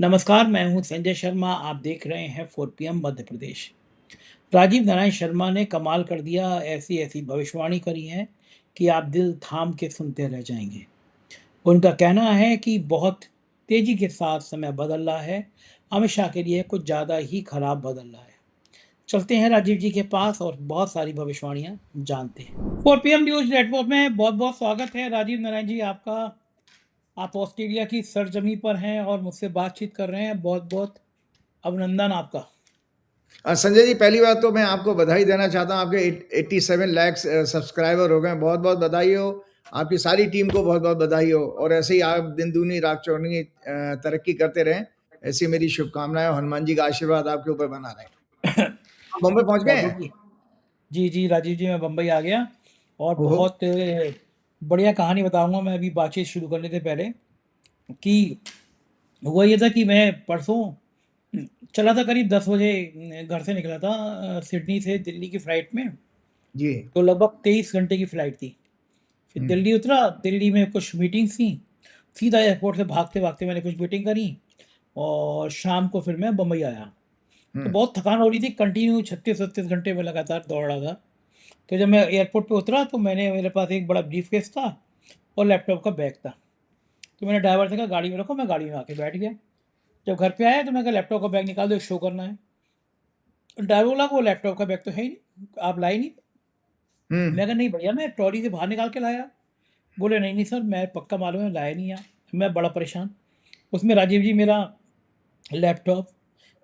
नमस्कार, मैं हूँ संजय शर्मा। आप देख रहे हैं 4 पीएम मध्य प्रदेश। राजीव नारायण शर्मा ने कमाल कर दिया, ऐसी-ऐसी भविष्यवाणी करी है कि आप दिल थाम के सुनते रह जाएँगे। उनका कहना है कि बहुत तेज़ी के साथ समय बदल रहा है, हमेशा के लिए कुछ ज़्यादा ही खराब बदल रहा है। चलते हैं राजीव जी के पास और बहुत सारी भविष्यवाणियाँ जानते हैं। 4 पीएम न्यूज़ नेटवर्क में बहुत-बहुत स्वागत है राजीव नारायण जी आपका। आप ऑस्ट्रेलिया की सरजमी पर हैं और मुझसे बातचीत कर रहे हैं। बहुत-बहुत अभिनंदन आपका। संजय जी, पहली बात तो मैं आपको बधाई देना चाहता हूँ, आपके 87 लाख सब्सक्राइबर हो गए, बहुत-बहुत बधाई हो। आपकी सारी टीम को बहुत-बहुत बधाई हो और ऐसे ही आप दिन दूनी रात चौगुनी तरक्की करते रहें। ऐसी मेरी शुभकामनाएं और हनुमान जी का आशीर्वाद आपके ऊपर बना रहे। आप बम्बई पहुंच गए बहुत हैं? बढ़िया। जी, जी, राजीव जी, मैं बम्बई आ गया और ओहो। बहुत बढ़िया कहानी बताऊँगा मैं अभी बातचीत शुरू करने से पहले कि हुआ ये था कि मैं परसों चला था करीब 10 बजे घर से निकला था सिडनी से दिल्ली की फ़्लाइट में। जी। तो लगभग 23 घंटे की फ़्लाइट थी। फिर हम्म। दिल्ली उतरा, दिल्ली में कुछ मीटिंग्स थी, सीधा एयरपोर्ट से भागते-भागते मैंने कुछ मीटिंग करी और शाम को फिर मैं बम्बई आया। तो हम्म। बहुत थकान हो रही थी, कंटिन्यू 36-36 घंटे में लगातार दौड़ रहा था। तो जब मैं एयरपोर्ट पे उतरा तो मेरे पास एक बड़ा ब्रीफ़केस था और लैपटॉप का बैग था। तो मैंने ड्राइवर से कहा गाड़ी में रखो, मैं गाड़ी में आके बैठ गया। जब घर पे आया तो मैंने कहा लैपटॉप का बैग निकाल दो, शो करना है। ड्राइवर बोला वो लैपटॉप का बैग तो है ही नहीं, आप लाए नहीं। हम्म। मैं कहा नहीं भैया, मैं ट्रॉली से बाहर निकाल के लाया। बोले नहीं, नहीं सर, मैं पक्का मालूम है लाया नहीं आप। मैं बड़ा परेशान। उसमें राजीव जी मेरा लैपटॉप,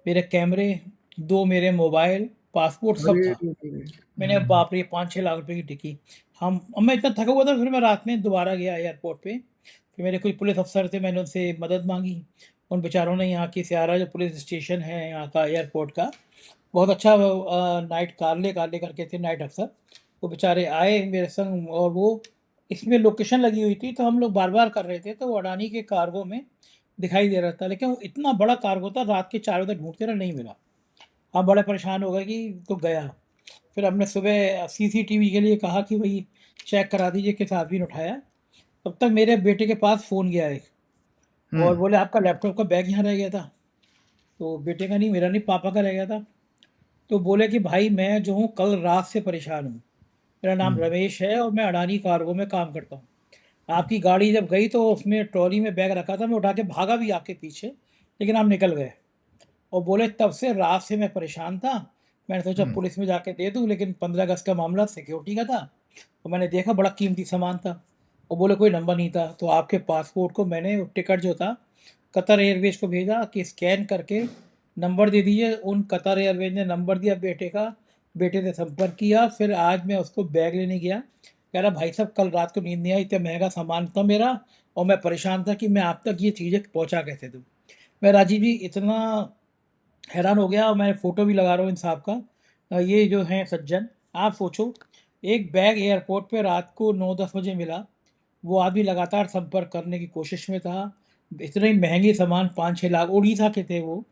मेरे कैमरे, 2 मेरे मोबाइल, पासपोर्ट सब अरे, था। मैंने बाप रे! 5-6 लाख रुपए की टिकी। हम अब मैं इतना थका हुआ था, फिर मैं रात में दोबारा गया एयरपोर्ट पे। फिर मेरे कुछ पुलिस अफ़सर थे, मैंने उनसे मदद माँगी। उन बेचारों ने यहाँ की सियारा जो पुलिस स्टेशन है यहाँ का एयरपोर्ट का, बहुत अच्छा वो नाइट कार्ले कार्ले करके थे नाइट अफ़सर। वो बेचारे आए मेरे संग और वो इसमें लोकेशन लगी हुई थी, तो हम लोग बार-बार कर रहे थे, तो वो अडानी के कार्गो में दिखाई दे रहा था। लेकिन वो इतना बड़ा कार्गो था, रात के 4 बजे तक ढूँढते रहे, नहीं मिला। हम बड़े परेशान हो गए कि तो गया। फिर हमने सुबह सीसीटीवी के लिए कहा कि भई चेक करा दीजिए किस आदमी ने उठाया। तब तक मेरे बेटे के पास फ़ोन गया एक और हम्म। बोले आपका लैपटॉप का बैग यहाँ रह गया था। तो बेटे का नहीं, मेरा नहीं, पापा का रह गया था। तो बोले कि भाई मैं जो हूँ कल रात से परेशान हूँ। मेरा नाम हम्म। रमेश है और मैं अडानी कार्गो में काम करता हूँ। आपकी गाड़ी जब गई तो उसमें ट्रॉली में बैग रखा था, मैं उठा के भागा भी आपके पीछे, लेकिन आप निकल गए। और बोले तब से रात से मैं परेशान था। मैंने सोचा हम्म। पुलिस में जाके दे दूँ, लेकिन 15 अगस्त का मामला सिक्योरिटी का था। तो मैंने देखा बड़ा कीमती सामान था। वो बोले कोई नंबर नहीं था। तो आपके पासपोर्ट को मैंने वो टिकट जो था कतर एयरवेज़ को भेजा कि स्कैन करके नंबर दे दीजिए। उन कतर एयरवेज़ ने नंबर दिया बेटे का, बेटे ने संपर्क किया। फिर आज मैं उसको बैग लेने गया। कह रहा भाई साहब कल रात को नींद नहीं आई, इतना महँगा सामान था मेरा और मैं परेशान था कि मैं आप तक ये चीज़ें पहुँचा कैसे दूँ। मैं राजीव जी इतना हैरान हो गया और मैं फ़ोटो भी लगा रहा हूँ इन साहब का। ये जो हैं सज्जन, आप सोचो एक बैग एयरपोर्ट पे रात को 9-10 बजे मिला। वो आदमी लगातार संपर्क करने की कोशिश में था। इतने महँगे सामान 5-6 लाख, उड़ीसा के थे वो।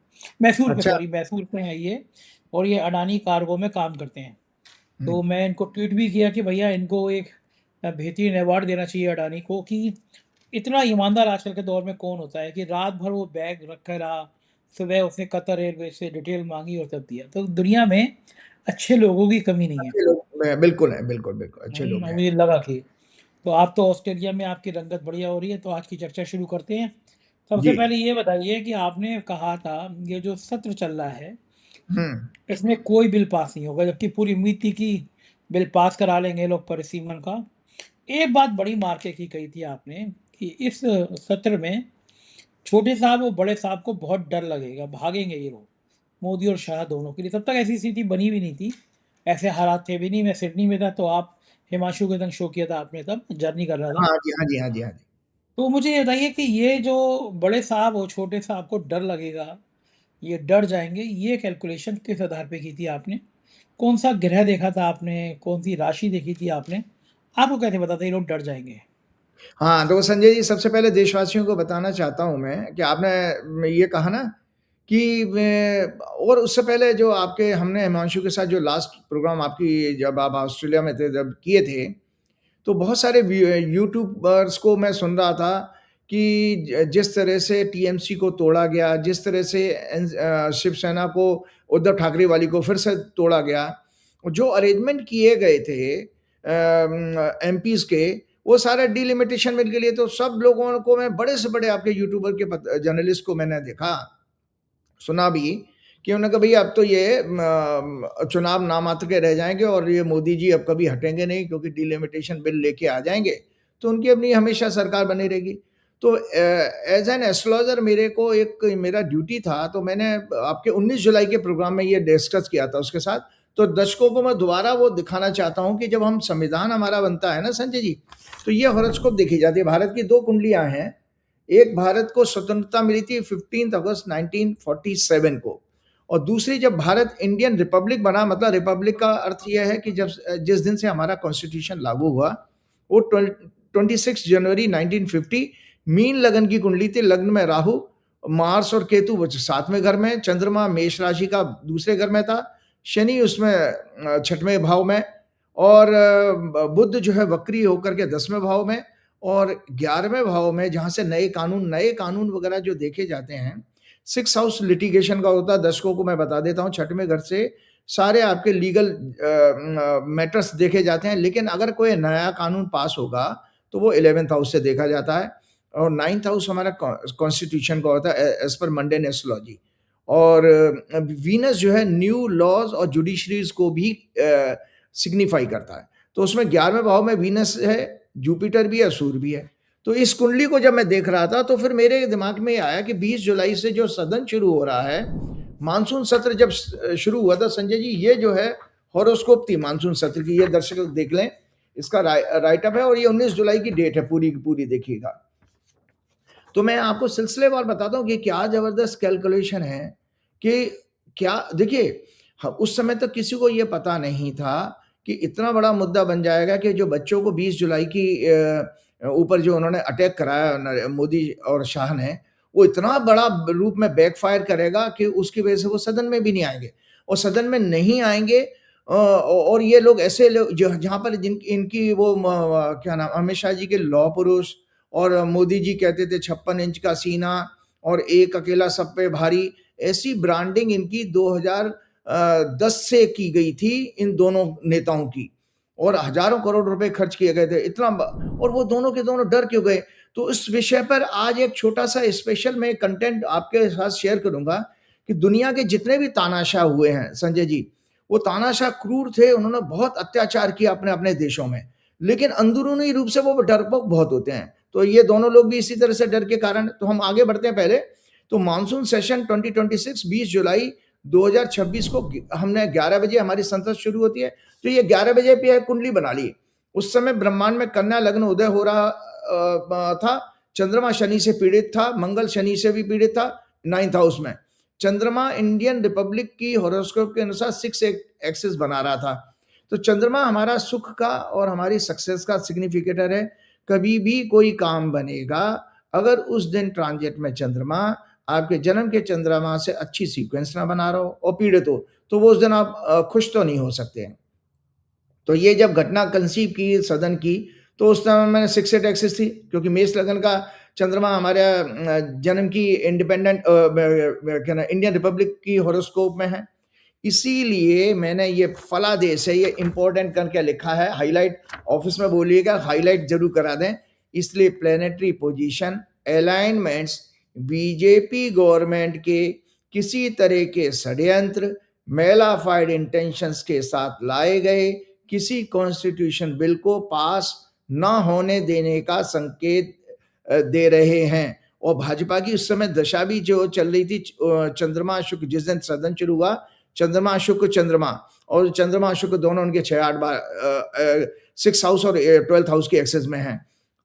मैसूर के, अच्छा। सॉरी मैसूर के हैं ये और ये अडानी कार्गो में काम करते हैं। हम्म। तो मैं इनको ट्वीट भी किया कि भैया इनको एक बेहतरीन अवार्ड देना चाहिए अडानी को कि इतना ईमानदार आजकल के दौर में कौन होता है कि रात भर वो बैग रखा रहा, सुबह उसने कतर एयरवेज़ से डिटेल माँगी और तब दिया। तो दुनिया में अच्छे लोगों की कमी नहीं है। अच्छे लोग बिल्कुल है, बिल्कुल बिल्कुल अच्छे लोग हैं। मुझे लगा कि तो आप तो ऑस्ट्रेलिया में आपकी रंगत बढ़िया हो रही है, तो आज की चर्चा शुरू करते हैं। सबसे जी। पहले ये बताइए कि आपने कहा था ये जो सत्र चल रहा है, हम्म। इसमें कोई बिल पास नहीं होगा, जबकि पूरी उम्मीद थी कि बिल पास करा लेंगे ये लोग परिसीमन का। एक बात बड़ी मार के की कही थी आपने कि इस सत्र में छोटे साहब और बड़े साहब को बहुत डर लगेगा, भागेंगे ये लोग, मोदी और शाह दोनों के लिए। तब तक ऐसी स्थिति बनी भी नहीं थी, ऐसे हालात थे भी नहीं। मैं सिडनी में था तो आप हिमांशु के संग शो किया था आपने, तब जर्नी कर रहा था। हाँ जी, हाँ जी, हाँ जी, हाँ जी। तो मुझे ये बताइए कि ये जो बड़े साहब और छोटे साहब को डर लगेगा, ये डर जाएँगे, ये कैलकुलेशन किस आधार पे की थी आपने? कौन-सा ग्रह देखा था आपने? कौन-सी राशि देखी थी आपने? आपको कैसे पता था ये लोग डर जाएँगे? हाँ, तो संजय जी, सबसे पहले देशवासियों को बताना चाहता हूँ मैं कि आपने ये कहा ना कि और उससे पहले जो आपके हमने हिमांशु के साथ जो लास्ट प्रोग्राम आपकी जब आप ऑस्ट्रेलिया में थे, जब किए थे, तो बहुत सारे यूट्यूबर्स को मैं सुन रहा था कि जिस तरह से टीएमसी को तोड़ा गया, जिस तरह से शिवसेना को, उद्धव ठाकरे वाली को फिर से तोड़ा गया, जो अरेंजमेंट किए गए थे एमपीज के, वो सारा डिलिमिटेशन बिल के लिए, तो सब लोगों को, मैं बड़े से बड़े आपके यूट्यूबर के जर्नलिस्ट को मैंने देखा, सुना भी, कि उन्होंने कहा भैया अब तो ये चुनाव नामात्र के रह जाएंगे और ये मोदी जी अब कभी हटेंगे नहीं, क्योंकि डिलिमिटेशन बिल लेके आ जाएंगे तो उनकी अपनी हमेशा सरकार बनी रहेगी। तो एज एन एस्ट्रोलॉजर मेरे को एक मेरा ड्यूटी था, तो मैंने आपके 19 जुलाई के प्रोग्राम में ये डिस्कस किया था उसके साथ। तो दर्शकों को मैं दोबारा वो दिखाना चाहता हूँ कि जब हम संविधान हमारा बनता है ना संजय जी, तो ये हॉरोस्कोप देखी जाती है। भारत की 2 कुंडलियां हैं। एक, भारत को स्वतंत्रता मिली थी 15 अगस्त 1947 को, और दूसरी जब भारत इंडियन रिपब्लिक बना, मतलब रिपब्लिक का अर्थ यह है कि जब जिस दिन से हमारा कॉन्स्टिट्यूशन लागू हुआ, वो 26 जनवरी 1950। मीन लगन की कुंडली थी, लग्न में राहु, मार्स और केतु 7वें घर में, चंद्रमा मेष राशि का दूसरे घर में था, शनि उसमें 6वें भाव में, और बुध जो है वक्री होकर के 10वें भाव में, और 11वें भाव में जहां से नए कानून वगैरह जो देखे जाते हैं, 6 हाउस लिटिगेशन का होता है। दर्शकों को मैं बता देता हूँ, 6वें घर से सारे आपके लीगल मैटर्स देखे जाते हैं, लेकिन अगर कोई नया कानून पास होगा तो वो 11th हाउस से देखा जाता है, और 9th हाउस हमारा कॉन्स्टिट्यूशन का होता है एज पर मंडेन एस्ट्रोलॉजी। और वीनस जो है न्यू लॉज और जुडिशरीज को भी सिग्निफाई करता है। तो उसमें 11वें भाव में वीनस है, जुपिटर भी है, सूर्य भी है। तो इस कुंडली को जब मैं देख रहा था तो फिर मेरे दिमाग में आया कि 20 जुलाई से जो सदन शुरू हो रहा है, मानसून सत्र जब शुरू हुआ था संजय जी, ये जो है हॉरोस्कोप थी मानसून सत्र की, ये दर्शक देख लें, इसका राइटअप है, और ये 19 जुलाई की डेट है, पूरी की पूरी देखिएगा। तो मैं आपको सिलसिलेवार बताता हूँ कि क्या जबरदस्त कैलकुलेशन है कि क्या, देखिए उस समय तक किसी को ये पता नहीं था कि इतना बड़ा मुद्दा बन जाएगा कि जो बच्चों को 20 जुलाई की ऊपर जो उन्होंने अटैक कराया मोदी और शाह ने, वो इतना बड़ा रूप में बैकफायर करेगा कि उसकी वजह से वो सदन में भी नहीं आएंगे, और सदन में नहीं आएंगे, और ये लोग ऐसे लोग जहाँ पर इनकी वो क्या नाम, अमित शाह जी के लौह पुरुष, और मोदी जी कहते थे 56 इंच का सीना और एक अकेला सब पे भारी, ऐसी ब्रांडिंग इनकी 2010 से की गई थी इन दोनों नेताओं की, और हजारों करोड़ रुपए खर्च किए गए थे इतना, और वो दोनों के दोनों डर क्यों गए। तो इस विषय पर आज एक छोटा सा स्पेशल मैं कंटेंट आपके साथ शेयर करूंगा कि दुनिया के जितने भी तानाशाह हुए हैं संजय जी, वो तानाशाह क्रूर थे, उन्होंने बहुत अत्याचार किया अपने अपने देशों में, लेकिन अंदरूनी रूप से वो डरपोक बहुत होते हैं। तो ये दोनों लोग भी इसी तरह से डर के कारण, तो हम आगे बढ़ते हैं पहले। तो मानसून सेशन 2026 20 जुलाई 2026 को हमने 11 बजे हमारी संसद शुरू होती है, तो ये 11 बजे पे कुंडली बना ली। उस समय ब्रह्मांड में कन्या लग्न उदय हो रहा था, चंद्रमा शनि से पीड़ित था, मंगल शनि से भी पीड़ित था 9th हाउस में। चंद्रमा इंडियन रिपब्लिक की हॉरोस्कोप के अनुसार 6 एक्सिस बना रहा था। तो चंद्रमा हमारा सुख का और हमारी सक्सेस का सिग्निफिकेटर है। कभी भी कोई काम बनेगा अगर उस दिन ट्रांजिट में चंद्रमा आपके जन्म के चंद्रमा से अच्छी सीक्वेंस ना बना रहा हो और पीड़ित हो, तो वो उस दिन आप खुश तो नहीं हो सकते हैं। तो ये जब घटना कंसीव की सदन की, तो उस समय मैंने 6 एक्सिस थी, क्योंकि मेष लगन का चंद्रमा हमारे जन्म की इंडिपेंडेंट क्या ना इंडियन रिपब्लिक की हॉरोस्कोप में है, इसीलिए मैंने ये फलादेश है, ये इंपॉर्टेंट करके लिखा है, हाईलाइट ऑफिस में बोलिएगा, हाईलाइट जरूर करा दें। इसलिए planetary position alignments BJP government के किसी तरह के षड्यंत्र मेलाफाइड इंटेंशंस के साथ लाए गए किसी कॉन्स्टिट्यूशन बिल को पास न होने देने का संकेत दे रहे हैं। और भाजपा की उस समय दशा भी जो चल रही थी, चंद्रमा शुक्र, जिस दिन सदन शुरू हुआ, चंद्रमा शुक्र चंद्रमा, और चंद्रमा शुक्र दोनों उनके 6-8 बार 6 हाउस और 12th हाउस के एक्सेस में हैं,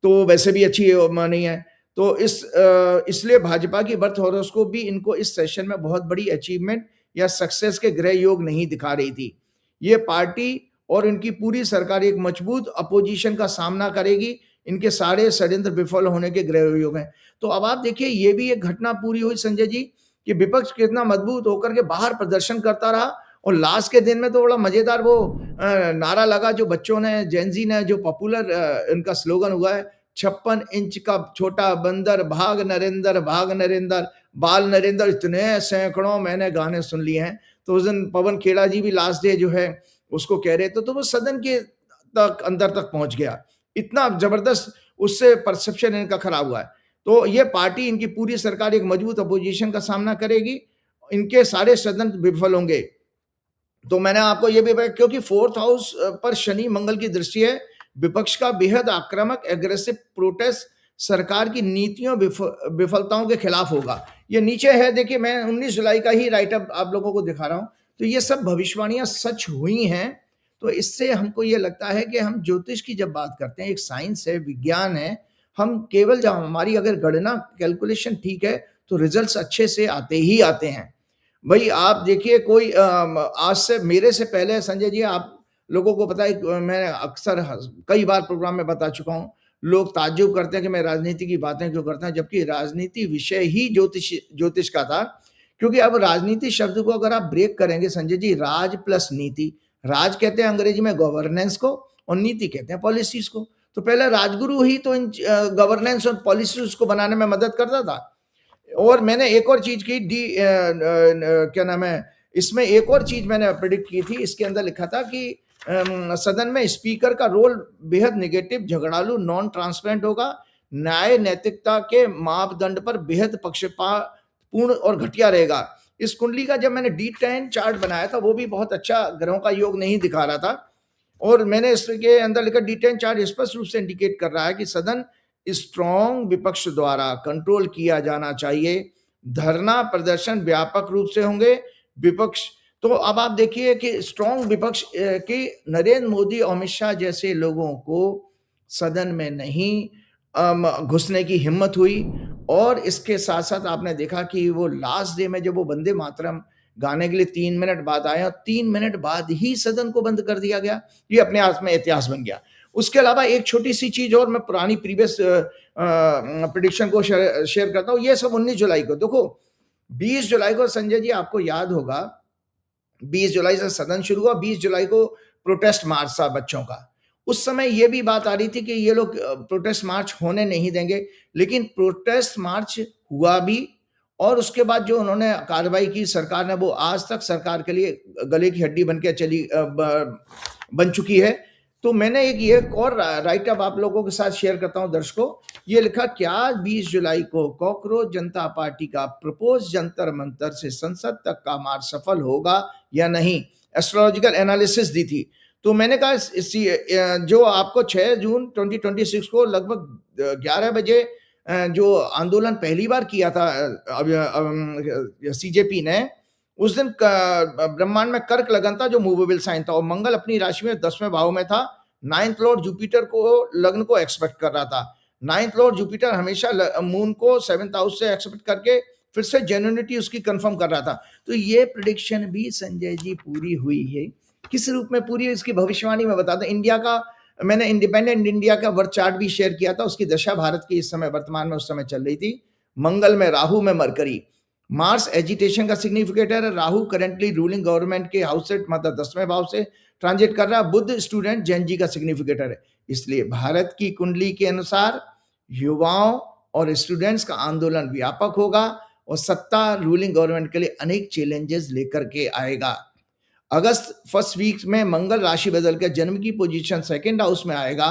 तो वैसे भी अच्छी नहीं है। तो इसलिए भाजपा की बर्थ हॉरोस्कोप भी इनको इस सेशन में बहुत बड़ी अचीवमेंट या सक्सेस के ग्रह योग नहीं दिखा रही थी। ये पार्टी और इनकी पूरी सरकार एक मजबूत अपोजिशन का सामना करेगी, इनके सारे षड्यंत्र विफल होने के ग्रह योग हैं। तो अब आप देखिए, ये भी एक घटना पूरी हुई संजय जी कि विपक्ष कितना मजबूत होकर के बाहर प्रदर्शन करता रहा, और लास्ट के दिन में तो बड़ा मजेदार वो नारा लगा जो बच्चों ने, जेनजी ने, जो पॉपुलर इनका स्लोगन हुआ है, 56 इंच का छोटा बंदर, भाग नरेंद्र, बाल नरेंद्र, इतने सैकड़ों मैंने गाने सुन लिए हैं। तो उस दिन पवन खेड़ा जी भी लास्ट डे जो है उसको कह रहे थे, तो वो सदन के तक अंदर तक पहुंच गया। इतना जबरदस्त उससे परसेप्शन इनका खराब हुआ है। तो ये पार्टी, इनकी पूरी सरकार एक मजबूत अपोजिशन का सामना करेगी, इनके सारे सदन विफल होंगे। तो मैंने आपको ये भी बताया, क्योंकि फोर्थ हाउस पर शनि मंगल की दृष्टि है, विपक्ष का बेहद आक्रामक एग्रेसिव प्रोटेस्ट सरकार की नीतियों विफलताओं के खिलाफ होगा। ये नीचे है, देखिए मैं 19 जुलाई का ही राइटअप आप लोगों को दिखा रहा हूं। तो ये सब भविष्यवाणियां सच हुई हैं। तो इससे हमको ये लगता है कि हम ज्योतिष की जब बात करते हैं, एक साइंस है, विज्ञान है, हम केवल जब हमारी अगर गणना कैलकुलेशन ठीक है तो रिजल्ट्स अच्छे से आते ही आते हैं। भाई आप देखिए, कोई आज से मेरे से पहले संजय जी, आप लोगों को पता है, मैं अक्सर कई बार प्रोग्राम में बता चुका हूँ, लोग ताज्जुब करते हैं कि मैं राजनीति की बातें क्यों करता हूँ, जबकि राजनीति विषय ही ज्योतिष का था। क्योंकि अब राजनीति शब्द को अगर आप ब्रेक करेंगे संजय जी, राज प्लस नीति, राज कहते हैं अंग्रेजी में गवर्नेंस को, और नीति कहते हैं पॉलिसीज को। तो पहले राजगुरु ही तो इन गवर्नेंस और पॉलिसीज को बनाने में मदद करता था। और मैंने एक और चीज की, क्या नाम है, इसमें एक और चीज मैंने प्रिडिक्ट की थी। इसके अंदर लिखा था कि सदन में स्पीकर का रोल बेहद नेगेटिव, झगड़ालू, नॉन ट्रांसपेरेंट होगा, न्याय नैतिकता के मापदंड पर बेहद पक्षपातपूर्ण और घटिया रहेगा। इस कुंडली का जब मैंने D10 चार्ट बनाया था, वो भी बहुत अच्छा ग्रहों का योग नहीं दिखा रहा था, और मैंने इसके अंदर लिखा D10 चार्ट स्पष्ट रूप से इंडिकेट कर रहा है कि सदन स्ट्रॉन्ग विपक्ष द्वारा कंट्रोल किया जाना चाहिए। धरना प्रदर्शन व्यापक रूप से होंगे। विपक्ष, तो अब आप देखिए कि स्ट्रॉन्ग विपक्ष की नरेंद्र मोदी, अमित शाह जैसे लोगों को सदन में नहीं घुसने की हिम्मत हुई। और इसके साथ साथ आपने देखा कि वो लास्ट डे में जब वो वंदे मातरम गाने के लिए 3 मिनट बाद आए, और 3 मिनट बाद ही सदन को बंद कर दिया गया। ये अपने आप में इतिहास बन गया। उसके अलावा एक छोटी सी चीज और, मैं पुरानी प्रीवियस प्रिडिक्शन को शेयर करता हूँ। ये सब 19 जुलाई को, देखो 20 जुलाई को संजय जी आपको याद होगा, 20 जुलाई से सदन शुरू हुआ, 20 जुलाई को प्रोटेस्ट मार्च था बच्चों का। उस समय ये भी बात आ रही थी कि ये लोग प्रोटेस्ट मार्च होने नहीं देंगे, लेकिन प्रोटेस्ट मार्च हुआ भी। और उसके बाद जो उन्होंने कार्रवाई की सरकार ने, वो आज तक सरकार के लिए गले की हड्डी बन के बन चुकी है। तो मैंने एक और राइटअप आप लोगों के साथ शेयर करता हूं दर्शकों। ये लिखा, क्या 20 जुलाई को कॉकरोच जनता पार्टी का प्रपोज जंतर मंतर से संसद तक का मार्च सफल होगा या नहीं, एस्ट्रोलॉजिकल एनालिसिस दी थी। तो मैंने कहा जो आपको 6 जून 2026 को लगभग 11 बजे जो आंदोलन पहली बार किया था CJP ने, उस दिन ब्रह्मांड में कर्क लगन था जो मूवेबल साइन था, और मंगल अपनी राशि में 10वें भाव में था। 9th लॉर्ड जुपिटर को लग्न को एक्सपेक्ट कर रहा था। 9th लॉर्ड जुपिटर हमेशा मून को 7th हाउस से एक्सपेक्ट करके फिर से जेन्युइनिटी उसकी कंफर्म कर रहा था। तो ये प्रेडिक्शन भी संजय जी पूरी हुई है। किस रूप में पूरी, इसकी भविष्यवाणी में बताता। इंडिया का, मैंने इंडिपेंडेंट इंडिया का वर्थ चार्ट भी शेयर किया था। उसकी दशा भारत की इस समय वर्तमान में उस समय चल रही थी। मंगल में राहु में मरकरी, मार्स एजिटेशन का सिग्निफिकेटर है। राहु करेंटली रूलिंग गवर्नमेंट के हाउस से, मतलब 10वें भाव से ट्रांजिट कर रहा है। बुध स्टूडेंट जैन का सिग्निफिकेटर है। इसलिए भारत की कुंडली के अनुसार युवाओं और स्टूडेंट्स का आंदोलन व्यापक होगा, और सत्ता रूलिंग गवर्नमेंट के लिए अनेक चैलेंजेस लेकर के आएगा। अगस्त फर्स्ट वीक में मंगल राशि बदल कर जन्म की पोजीशन 2nd हाउस में आएगा,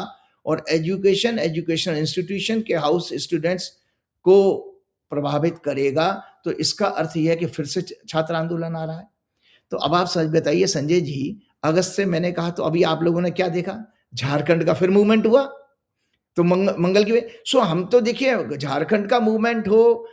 और एजुकेशन इंस्टीट्यूशन के हाउस स्टूडेंट्स को प्रभावित करेगा। तो इसका अर्थ यह है कि फिर से छात्र आंदोलन आ रहा है। तो अब आप सच बताइए संजय जी, अगस्त से मैंने कहा, तो अभी आप लोगों ने क्या देखा, झारखंड का फिर मूवमेंट हुआ। तो मंगल की सो हम तो देखिए, झारखंड का मूवमेंट हो,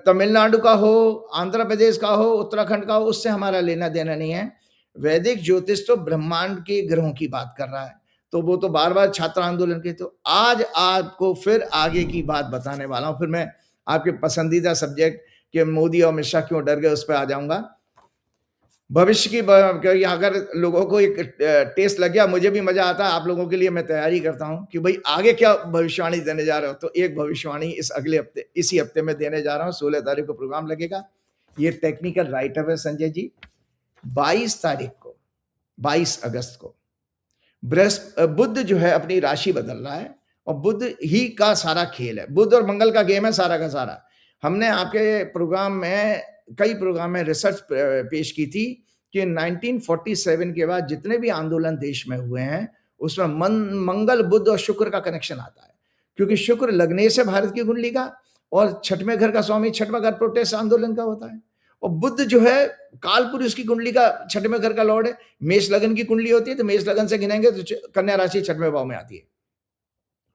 तमिलनाडु का हो, आंध्र प्रदेश का हो, उत्तराखंड का हो, उससे हमारा लेना देना नहीं है। वैदिक ज्योतिष तो ब्रह्मांड के ग्रहों की बात कर रहा है। तो वो तो बार बार छात्र आंदोलन के, तो आज आपको फिर आगे की बात बताने वाला हूं। फिर मैं आपके पसंदीदा सब्जेक्ट कि मोदी और अमित शाह क्यों डर गए, उस पर आ जाऊंगा। भविष्य की, अगर लोगों को एक टेस्ट लग गया, मुझे भी मजा आता है। आप लोगों के लिए मैं तैयारी करता हूं कि भाई आगे क्या भविष्यवाणी देने जा रहे हो। तो एक भविष्यवाणी इस अगले हफ्ते, इसी हफ्ते में देने जा रहा हूं। 16 तारीख को प्रोग्राम लगेगा। ये टेक्निकल राइटअप है संजय जी। 22 तारीख को, 22 अगस्त को बुध जो है अपनी राशि बदल रहा है, और बुध ही का सारा खेल है, बुध और मंगल का गेम है सारा का सारा। हमने आपके प्रोग्राम में, कई प्रोग्राम में रिसर्च पेश की थी कि 1947 के बाद जितने भी आंदोलन देश में हुए हैं, उसमें मंगल, बुध और शुक्र का कनेक्शन आता है, क्योंकि शुक्र लग्नेश है भारत की कुंडली का, और छठवें घर का स्वामी, छठवां घर प्रोटेस्ट आंदोलन का होता है। और बुध जो है काल पुरुष की कुंडली का छठवें घर का लॉर्ड है। मेष लगन की कुंडली होती है तो मेष लगन से गिनेंगे तो कन्या राशि छठवें भाव में आती है।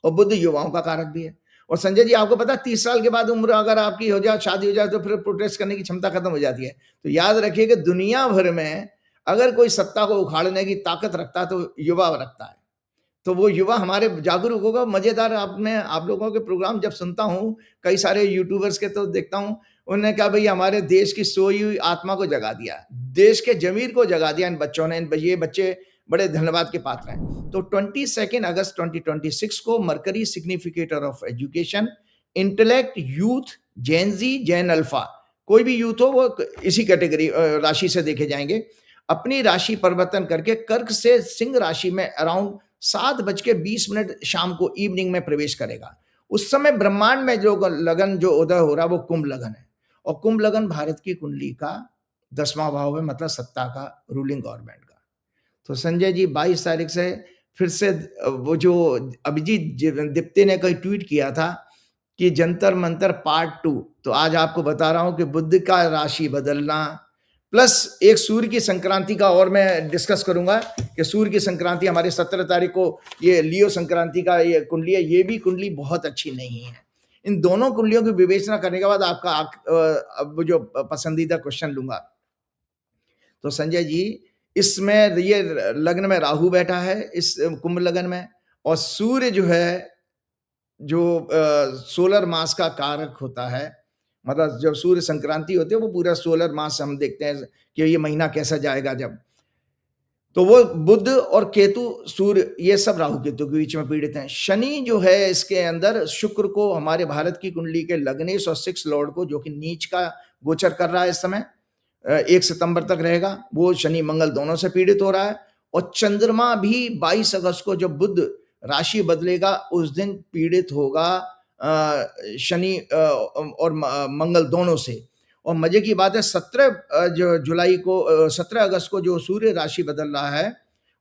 और बुध युवाओं का कारक भी है। और संजय जी, आपको पता है 30 साल के बाद उम्र अगर आपकी हो जाए, शादी हो जाए, तो फिर प्रोटेस्ट करने की क्षमता खत्म हो जाती है। तो याद रखिए कि दुनिया भर में अगर कोई सत्ता को उखाड़ने की ताकत रखता है तो युवा रखता है। तो वो युवा हमारे जागरूक होगा। मजेदार, आप लोगों के प्रोग्राम जब सुनता हूँ, कई सारे यूट्यूबर्स के तो देखता हूँ, उन्होंने कहा भाई हमारे देश की सोई हुई आत्मा को जगा दिया, देश के जमीर को जगा दिया इन बच्चों ने। ये बच्चे बड़े धन्यवाद के पात्र हैं। तो 22 अगस्त 2026 को Mercury significator of education, intellect, youth, Gen Z, Gen alpha, कोई भी यूथ हो वो इसी कैटेगरी राशि से देखे जाएंगे, अपनी राशि परिवर्तन करके कर्क से सिंह राशि में अराउंड 7:20 शाम को इवनिंग में प्रवेश करेगा। उस समय ब्रह्मांड में जो लगन जो उदय हो रहा है वो कुंभ लगन है, और कुंभ लगन भारत की कुंडली का 10वां भाव है, मतलब सत्ता का, रूलिंग गवर्नमेंट का। तो संजय जी 22 तारीख से फिर से वो जो अभिजीत दीप्ति ने कोई ट्वीट किया था कि जंतर मंतर पार्ट 2, तो आज आपको बता रहा हूं कि बुध का राशि बदलना प्लस एक सूर्य की संक्रांति का और मैं डिस्कस करूंगा कि सूर्य की संक्रांति हमारे 17 तारीख को, ये लियो संक्रांति का ये कुंडली है, ये भी कुंडली बहुत अच्छी नहीं है। इन दोनों कुंडलियों की विवेचना करने के बाद आपका अब जो पसंदीदा क्वेश्चन लूंगा। तो संजय जी, इसमें ये लग्न में राहु बैठा है इस कुंभ लगन में, और सूर्य जो है जो सोलर मास का कारक होता है, मतलब जब सूर्य संक्रांति होती है वो पूरा सोलर मास हम देखते हैं कि ये महीना कैसा जाएगा जब, तो वो बुध और केतु, सूर्य, ये सब राहु केतु के बीच में पीड़ित हैं। शनि जो है इसके अंदर शुक्र को, हमारे भारत की कुंडली के लग्नेश और 6 लॉर्ड को, जो कि नीच का गोचर कर रहा है इस समय, 1 सितंबर तक रहेगा, वो शनि मंगल दोनों से पीड़ित हो रहा है। और चंद्रमा भी 22 अगस्त को जब बुध राशि बदलेगा उस दिन पीड़ित होगा शनि और मंगल दोनों से। और मजे की बात है 17 जुलाई को 17 अगस्त को जो सूर्य राशि बदल रहा है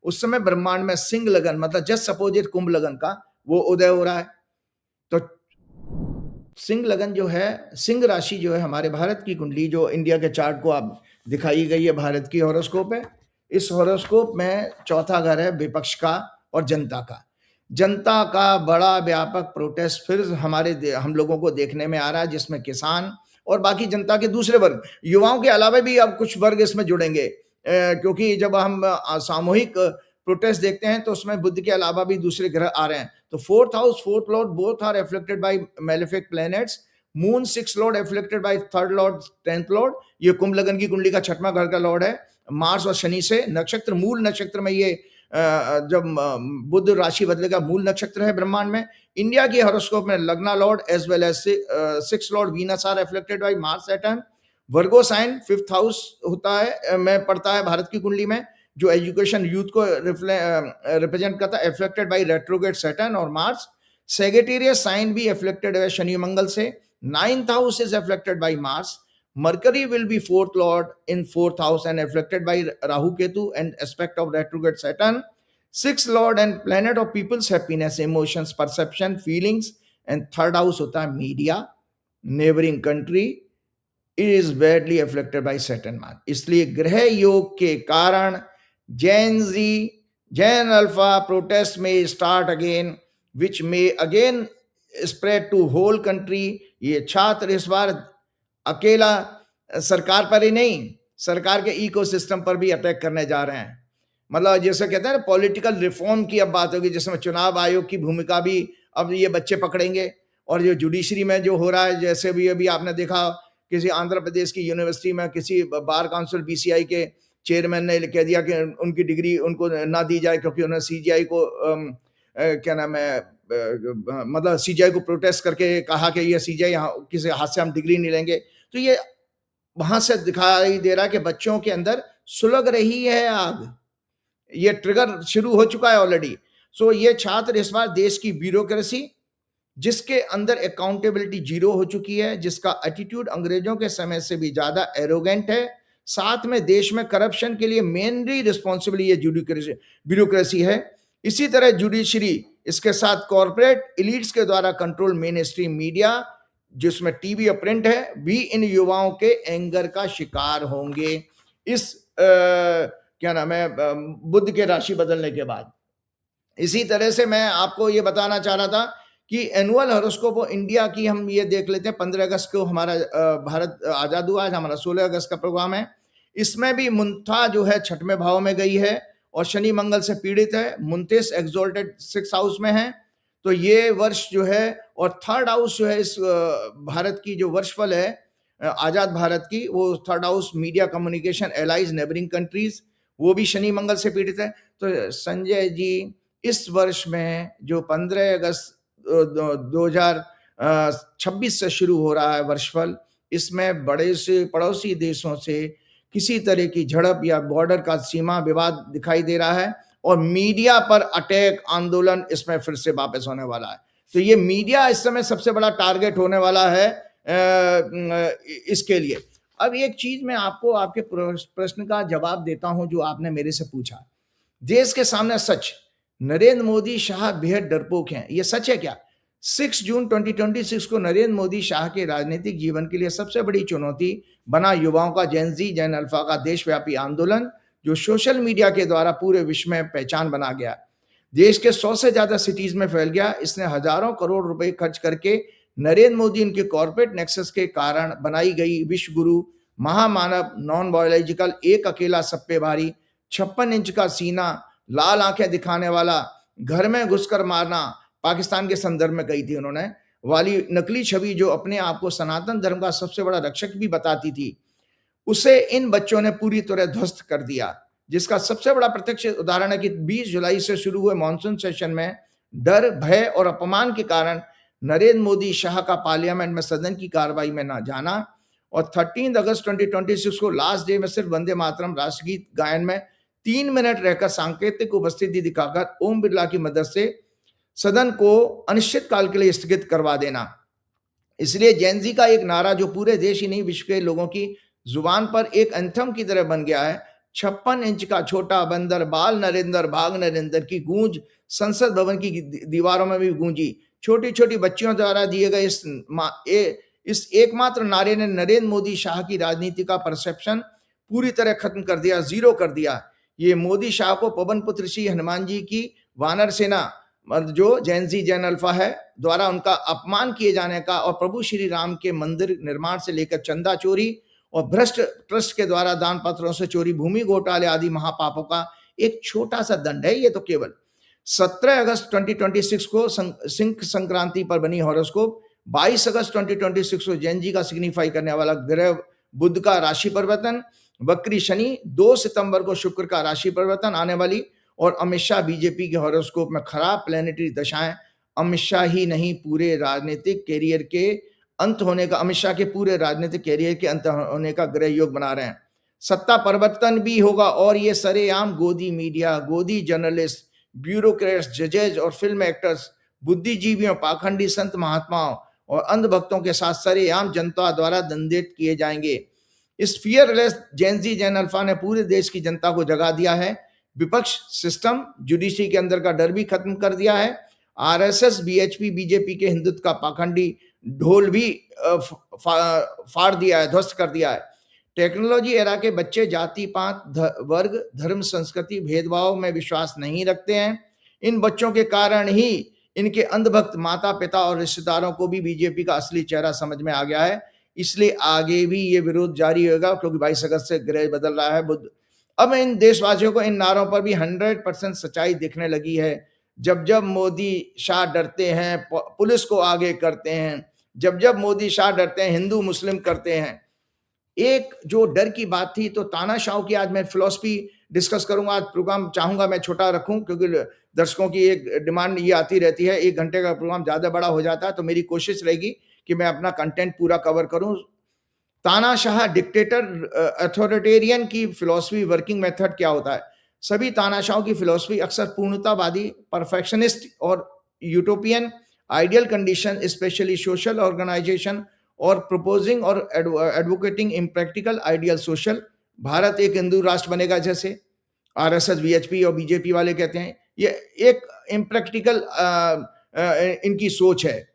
उस समय ब्रह्मांड में सिंह लगन, मतलब जस्ट अपोजिट कुंभ लगन का, वो उदय हो रहा है। तो सिंह लगन जो है, सिंह राशि जो है हमारे भारत की कुंडली, जो इंडिया के चार्ट को आप दिखाई गई है, भारत की हॉरोस्कोप है। इस हॉरोस्कोप में चौथा घर है विपक्ष का और जनता का। जनता का बड़ा व्यापक प्रोटेस्ट फिर हम लोगों को देखने में आ रहा है, जिसमें किसान और बाकी जनता के दूसरे वर्ग, युवाओं के अलावा भी अब कुछ वर्ग इसमें जुड़ेंगे, क्योंकि जब हम सामूहिक प्रोटेस्ट देखते हैं तो उसमें बुध के अलावा भी दूसरे ग्रह आ रहे हैं। तो 4th house, 4th lord, both are afflicted by malefic planets. Moon 6 lord afflicted by 3rd lord, 10th lord. ये कुंभ लगन की कुंडली का 6वां घर का लॉर्ड है। मार्स और शनि से नक्षत्र, मूल नक्षत्र में ये जब बुध राशि बदलेगा, मूल नक्षत्र है ब्रह्मांड में। इंडिया की हॉरोस्कोप में lagna lord as well as 6 lord Venus are afflicted by Mars, Saturn. Virgo sign 5th house होता है, में पड़ता है भारत की कुंडली में, जो एजुकेशन यूथ को रिप्रेजेंट करता है, एफ्लेक्टेड बाय रेट्रोग्रेड सैटर्न और मार्स। सेगिटेरियस साइन भी एफ्लेक्टेड है शनि मंगल से। 9th house is afflicted by Mars. Mercury will be 4th lord in 4th house and afflicted by Rahu Ketu and aspect of retrograde Saturn. 6th lord and planet of people's happiness, emotions, perception, feelings, and 3rd house होता है media, neighboring country, is badly afflicted by Saturn मान। इसलिए ग्रह योग के कारण Gen Z, Gen Alpha protest may start again, which may again spread to whole country। ये छात्र इस बार अकेला सरकार पर ही नहीं, सरकार के इकोसिस्टम पर भी अटैक करने जा रहे हैं। मतलब जैसे कहते हैं ना, पॉलिटिकल रिफॉर्म की अब बात होगी, जिसमें चुनाव आयोग की भूमिका भी अब ये बच्चे पकड़ेंगे। और जो जुडिशरी में जो हो रहा है, जैसे भी अभी आपने देखा किसी आंध्र प्रदेश की यूनिवर्सिटी में किसी बार काउंसिल BCI के चेयरमैन ने कह दिया कि उनकी डिग्री उनको ना दी जाए, क्योंकि उन्होंने CGI को क्या नाम है, मतलब CGI को प्रोटेस्ट करके कहा कि ये CGI किसी हाथ से हम डिग्री नहीं लेंगे। तो ये वहां से दिखाई दे रहा है कि बच्चों के अंदर सुलग रही है आग, ये ट्रिगर शुरू हो चुका है ऑलरेडी। सो ये छात्र इस बार देश की ब्यूरोक्रेसी, जिसके अंदर अकाउंटेबिलिटी जीरो हो चुकी है, जिसका एटीट्यूड अंग्रेजों के समय से भी ज्यादा एरोगेंट है, साथ में देश में करप्शन के लिए मेनली रिस्पॉन्सिबल ये ब्यूरोक्रेसी है। इसी तरह जुडिशरी, इसके साथ कॉर्पोरेट इलीट्स के द्वारा कंट्रोल मेन स्ट्रीम मीडिया, जिसमें टीवी और प्रिंट है, भी इन युवाओं के एंगर का शिकार होंगे इस क्या नाम है बुध के राशि बदलने के बाद। इसी तरह से मैं आपको ये बताना चाह रहा था कि एनुअल हॉरोस्कोप ऑफ इंडिया की हम ये देख लेते हैं। 15 अगस्त को हमारा भारत आजाद हुआ है, हमारा 16 अगस्त का प्रोग्राम है। इसमें भी मुंथा जो है छठवें भाव में गई है और शनि मंगल से पीड़ित है। मुंतिस एक्सोल्टेड 6 हाउस में है। तो ये वर्ष जो है, और थर्ड हाउस जो है इस भारत की जो वर्षफल है आजाद भारत की, वो third house media communication allies neighbouring countries, वो भी शनि मंगल से पीड़ित है। तो संजय जी, इस वर्ष में जो 15 अगस्त 2026 से शुरू हो रहा है वर्षफल, इसमें बड़े से पड़ोसी देशों से किसी तरह की झड़प या बॉर्डर का सीमा विवाद दिखाई दे रहा है और मीडिया पर अटैक आंदोलन इसमें फिर से वापस होने वाला है। तो ये मीडिया इस समय सबसे बड़ा टारगेट होने वाला है इसके लिए। अब एक चीज मैं आपको आपके प्रश्न का जवाब देता हूं जो आपने मेरे से पूछा। देश के सामने सच, नरेंद्र मोदी शाह बेहद डरपोक हैं, ये सच है क्या? 6 जून 2026 को नरेंद्र मोदी शाह के राजनीतिक जीवन के लिए सबसे बड़ी चुनौती बना युवाओं का जेन अल्फा का देशव्यापी आंदोलन, जो सोशल मीडिया के द्वारा पूरे विश्व में पहचान बना गया। देश के 100 से ज्यादा सिटीज में फैल गया। इसने हजारों करोड़ रुपए खर्च करके नरेंद्र मोदी उनके कॉर्पोरेट नेक्सस के कारण बनाई गई विश्व गुरु, महामानव, नॉन बायोलॉजिकल, एक अकेला सब पे भारी, 56 इंच का सीना, लाल आंखें दिखाने वाला, घर में घुसकर मारना, पाकिस्तान के संदर्भ में कही थी उन्होंने, वाली नकली छवि जो अपने आप को सनातन धर्म का सबसे बड़ा रक्षक भी बताती थी, उसे इन बच्चों ने पूरी तरह ध्वस्त कर दिया। जिसका सबसे बड़ा प्रत्यक्ष उदाहरण है कि 20 जुलाई से शुरू हुए मॉनसून सेशन में डर, भय और अपमान के कारण नरेंद्र मोदी शाह का पार्लियामेंट में सदन की कार्रवाई में न जाना, और 13 अगस्त 2026 को लास्ट डे में सिर्फ वंदे मातरम राष्ट्रगीत गायन में 3 मिनट रहकर सांकेतिक उपस्थिति दिखाकर ओम बिरला की मदद से सदन को अनिश्चित काल के लिए स्थगित करवा देना। इसलिए जेनजी का एक नारा जो पूरे देश ही नहीं विश्व के लोगों की जुबान पर एक एंथम की तरह बन गया है, 56 इंच का छोटा बंदर, बाल नरेंद्र, भाग नरेंद्र की गूंज संसद भवन की दीवारों में भी गूंजी। छोटी छोटी बच्चियों द्वारा दिए गए इस एकमात्र नारे ने नरेंद्र मोदी शाह की राजनीति का परसेप्शन पूरी तरह खत्म कर दिया, जीरो कर दिया। ये मोदी शाह को पवन पुत्र ऋषि हनुमान जी की वानर सेना, जो जैन अल्फा है, द्वारा उनका अपमान किए जाने का, और प्रभु श्री राम के मंदिर निर्माण से लेकर चंदा चोरी और भ्रष्ट ट्रस्ट के द्वारा दान पत्रों से चोरी, भूमि घोटाले आदि महापापों का एक छोटा सा दंड है। ये तो केवल 17 अगस्त 2026 को सिंह संक्रांति पर बनी हॉरोस्कोप, 22 अगस्त 2026 को जैन जी का सिग्निफाई करने वाला ग्रह बुध का राशि परिवर्तन, वक्री शनि, 2 सितंबर को शुक्र का राशि परिवर्तन आने वाली, और अमित शाह बीजेपी के हॉरोस्कोप में खराब प्लेनेटरी दशाएं अमित शाह ही नहीं पूरे राजनीतिक कैरियर के अंत होने का, अमित शाह के पूरे राजनीतिक कैरियर के अंत होने का ग्रह योग बना रहे हैं। सत्ता परिवर्तन भी होगा और ये सरेआम गोदी मीडिया, गोदी जर्नलिस्ट, ब्यूरोक्रेट्स, जजेज और फिल्म एक्टर्स, बुद्धिजीवियों, पाखंडी संत महात्माओं और अंधभक्तों के साथ सरेआम जनता द्वारा दंडित किए जाएंगे। इस फियरलेस जैन अल्फा ने पूरे देश की जनता को जगा दिया है। विपक्ष सिस्टम, जुडिशरी के अंदर का डर भी खत्म कर दिया है। आरएसएस, बीएचपी, बीजेपी के हिंदुत्व का पाखंडी ढोल भी फाड़ दिया है, ध्वस्त कर दिया है। टेक्नोलॉजी एरा के बच्चे जाति पात, वर्ग, धर्म, संस्कृति, भेदभाव में विश्वास नहीं रखते हैं। इन बच्चों के कारण ही इनके अंधभक्त माता पिता और रिश्तेदारों को भी बीजेपी का असली चेहरा समझ में आ गया है। इसलिए आगे भी ये विरोध जारी होगा, क्योंकि 22 अगस्त से ग्रह बदल रहा है बुध। अब इन देशवासियों को इन नारों पर भी 100% सच्चाई दिखने लगी है। जब जब मोदी शाह डरते हैं, पुलिस को आगे करते हैं। जब जब मोदी शाह डरते हैं, हिंदू मुस्लिम करते हैं। एक जो डर की बात थी, तो तानाशाह की आज मैं फिलॉसफी डिस्कस करूंगा। आज प्रोग्राम चाहूंगा मैं छोटा रखूं, क्योंकि दर्शकों की एक डिमांड ये आती रहती है, 1 घंटे का प्रोग्राम ज्यादा बड़ा हो जाता है, तो मेरी कोशिश रहेगी कि मैं अपना कंटेंट पूरा कवर करूं। तानाशाह, डिक्टेटर, अथॉरिटेरियन की फिलॉसफी, वर्किंग मेथड क्या होता है? सभी तानाशाहों की फिलॉसफी अक्सर पूर्णतावादी, परफेक्शनिस्ट और utopian ideal condition, especially social organisation और प्रपोजिंग और advocating impractical ideal social. Bharat एक हिंदू राष्ट्र बनेगा जैसे आरएसएस, वीएचपी और बीजेपी वाले कहते हैं, ये एक इम्प्रैक्टिकल इनकी सोच है।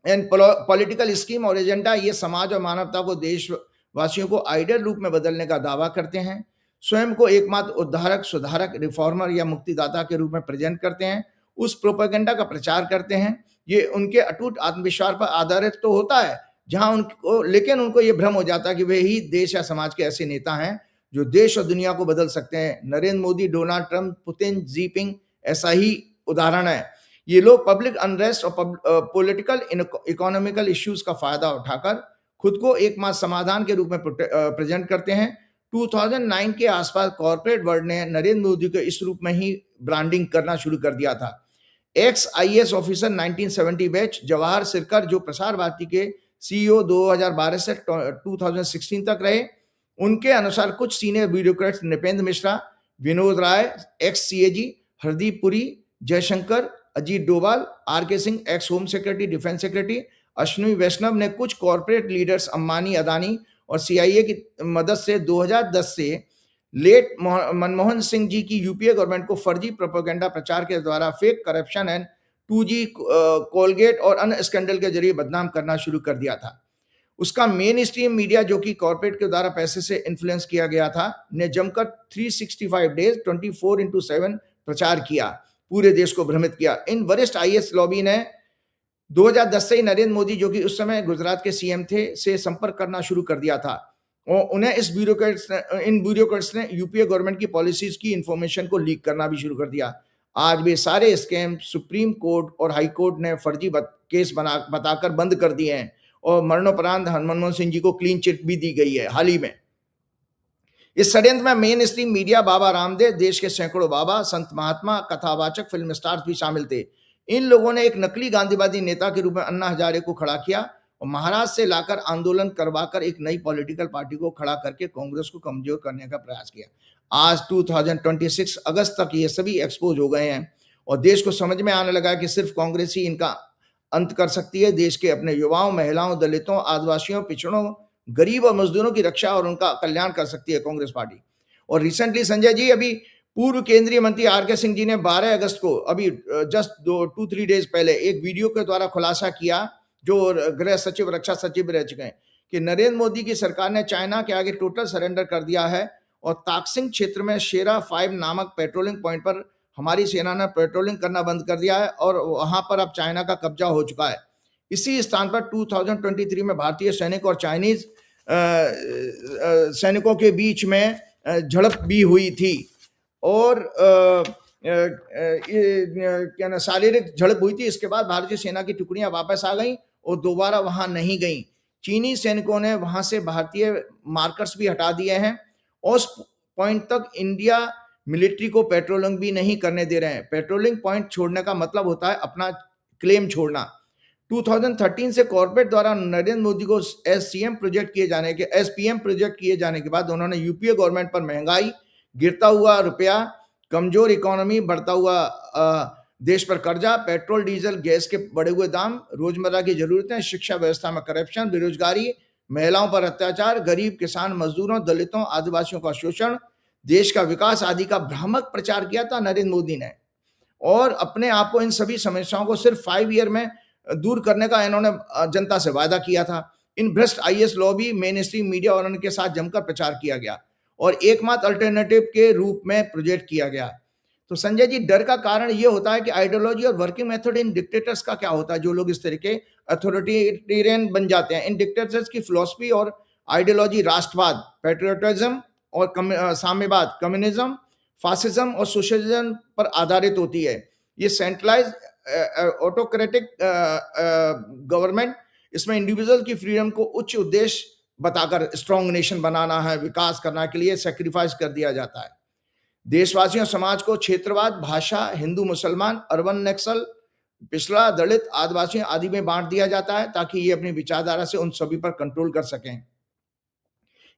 एंड पॉलिटिकल स्कीम और एजेंडा, ये समाज और मानवता को, देशवासियों को आइडियल रूप में बदलने का दावा करते हैं। स्वयं को एकमात्र उद्धारक, सुधारक, रिफॉर्मर या मुक्तिदाता के रूप में प्रेजेंट करते हैं। उस प्रोपेगेंडा का प्रचार करते हैं। ये उनके अटूट आत्मविश्वास पर आधारित तो होता है, जहां उनको, लेकिन उनको ये भ्रम हो जाता है कि वे ही देश या समाज के ऐसे नेता हैं जो देश और दुनिया को बदल सकते हैं। Narendra Modi, Donald Trump, Putin, Jinping ऐसा ही उदाहरण है। ये लोग पब्लिक अनरेस्ट और पॉलिटिकल इकोनॉमिकल इश्यूज का फायदा उठाकर खुद को एकमात्र समाधान के रूप में प्रेजेंट करते हैं। 2009 के आसपास कॉर्पोरेट वर्ल्ड ने नरेंद्र मोदी को इस रूप में ही ब्रांडिंग करना शुरू कर दिया था। X IAS officer 1970 batch Jawahar Sirkar, जो प्रसार भारती के सीईओ 2012 से 2016 तक रहे, उनके अनुसार कुछ senior bureaucrats, Nripendra Mishra, Vinod Rai ex CAG, Hardeep Puri, Jaishankar, Ajit Doval, R K Singh ex home secretary, defence secretary, Ashwini Vaishnaw ने कुछ कॉर्पोरेट लीडर्स अंबानी, अदानी और सीआईए की मदद से 2010 से लेट मनमोहन सिंह जी की यूपीए गवर्नमेंट को फर्जी प्रोपेगेंडा प्रचार के द्वारा fake corruption and 2G Colgate और अन्य स्कैंडल के जरिए बदनाम करना शुरू कर दिया था। उसका मेन स्ट्रीम मीडिया, जो कि कॉर्पोरेट के द्वारा पैसे से इन्फ्लुएंस किया गया था, ने जमकर 365 डेज 24/7 प्रचार किया, पूरे देश को भ्रमित किया। इन वरिष्ठ आईएएस लॉबी ने 2010 से ही नरेंद्र मोदी, जो कि उस समय गुजरात के सीएम थे, से संपर्क करना शुरू कर दिया था और उन्हें इन ब्यूरोक्रेट्स ने यूपीए गवर्नमेंट की पॉलिसीज की इंफॉर्मेशन को लीक करना भी शुरू कर दिया। आज भी सारे स्कैम सुप्रीम कोर्ट और हाई कोर्ट ने फर्जी केस बताकर बंद कर दिए हैं और मरणोपरांत मनमोहन सिंह जी को क्लीन चिट भी दी गई है हाल ही में। इस षड्यंत्र में main stream media, Baba Ramdev, देश के सैकड़ों बाबा, संत महात्मा, कथावाचक, फिल्म स्टार्स भी शामिल थे। इन लोगों ने एक नकली गांधीवादी नेता के रूप में अन्ना हजारे को खड़ा किया और महाराष्ट्र से लाकर आंदोलन करवाकर एक नई पॉलिटिकल पार्टी को खड़ा करके कांग्रेस को कमजोर करने का प्रयास किया। आज 2026 अगस्त तक ये सभी एक्सपोज हो गए हैं और देश को समझ में आने लगा कि सिर्फ कांग्रेस ही इनका अंत कर सकती है। देश के अपने युवाओं, महिलाओं, दलितों, आदिवासियों, पिछड़ों, गरीब और मजदूरों की रक्षा और उनका कल्याण कर सकती है कांग्रेस पार्टी। और रिसेंटली संजय जी, अभी पूर्व केंद्रीय मंत्री आर के सिंह जी ने 12 अगस्त को, अभी जस्ट 2-3 डेज पहले, एक वीडियो के द्वारा खुलासा किया, जो गृह सचिव, रक्षा सचिव रह चुके हैं, कि नरेंद्र मोदी की सरकार ने चाइना के आगे टोटल सरेंडर कर दिया है और ताकसिंग क्षेत्र में शेरा 5 नामक पेट्रोलिंग पॉइंट पर हमारी सेना ने पेट्रोलिंग करना बंद कर दिया है और वहां पर अब चाइना का कब्जा हो चुका है। इसी स्थान पर 2023 में भारतीय सैनिक और चाइनीज सैनिकों के बीच में झड़प भी हुई थी और क्या शारीरिक झड़प हुई थी। इसके बाद भारतीय सेना की टुकड़ियां वापस आ गईं और दोबारा वहां नहीं गईं। चीनी सैनिकों ने वहां से भारतीय मार्कर्स भी हटा दिए हैं और उस पॉइंट तक इंडिया मिलिट्री को पेट्रोलिंग भी नहीं करने दे रहे हैं। पेट्रोलिंग पॉइंट छोड़ने का मतलब होता है अपना क्लेम छोड़ना। 2013 से कॉर्पोरेट द्वारा नरेंद्र मोदी को एसपीएम प्रोजेक्ट किए जाने के बाद उन्होंने यूपीए गवर्नमेंट पर महंगाई, गिरता हुआ रुपया, कमजोर इकोनॉमी, बढ़ता हुआ देश पर कर्जा, पेट्रोल, डीजल, गैस के बढ़े हुए दाम, रोजमर्रा की जरूरतें, शिक्षा व्यवस्था में करप्शन, बेरोजगारी, महिलाओं पर अत्याचार, गरीब, किसान, मजदूरों, दलितों, आदिवासियों का शोषण, देश का विकास आदि का भ्रामक प्रचार किया था नरेंद्र मोदी ने और अपने आप को इन सभी समस्याओं को सिर्फ 5 ईयर में दूर करने का इन्होंने जनता से वादा किया था। इन भ्रष्ट IAS lobby, main stream media और उनके साथ जमकर प्रचार किया गया और एकमात्र अल्टरनेटिव के रूप में प्रोजेक्ट किया गया। तो संजय जी, डर का कारण ये होता है कि आइडियोलॉजी और वर्किंग मेथड इन डिक्टेटर्स का क्या होता है, जो लोग इस तरह के अथॉरिटेरियन बन जाते हैं। इन डिक्टेटर्स की फिलॉसफी और आइडियोलॉजी राष्ट्रवाद, पैट्रियोटिज्म और साम्यवाद, कम्युनिज्म, फासिज्म और सोशलिज्म पर आधारित होती है। ये सेंट्रलाइज ऑटोक्रेटिक गवर्नमेंट, इसमें इंडिविजुअल की फ्रीडम को उच्च उद्देश्य बताकर स्ट्रॉन्ग नेशन बनाना है, विकास करने के लिए सेक्रीफाइस कर दिया जाता है। देशवासियों, समाज को क्षेत्रवाद, भाषा, हिंदू मुसलमान, अर्बन नक्सल, पिछड़ा, दलित, आदिवासियों आदि में बांट दिया जाता है ताकि ये अपनी विचारधारा से उन सभी पर कंट्रोल कर सकें।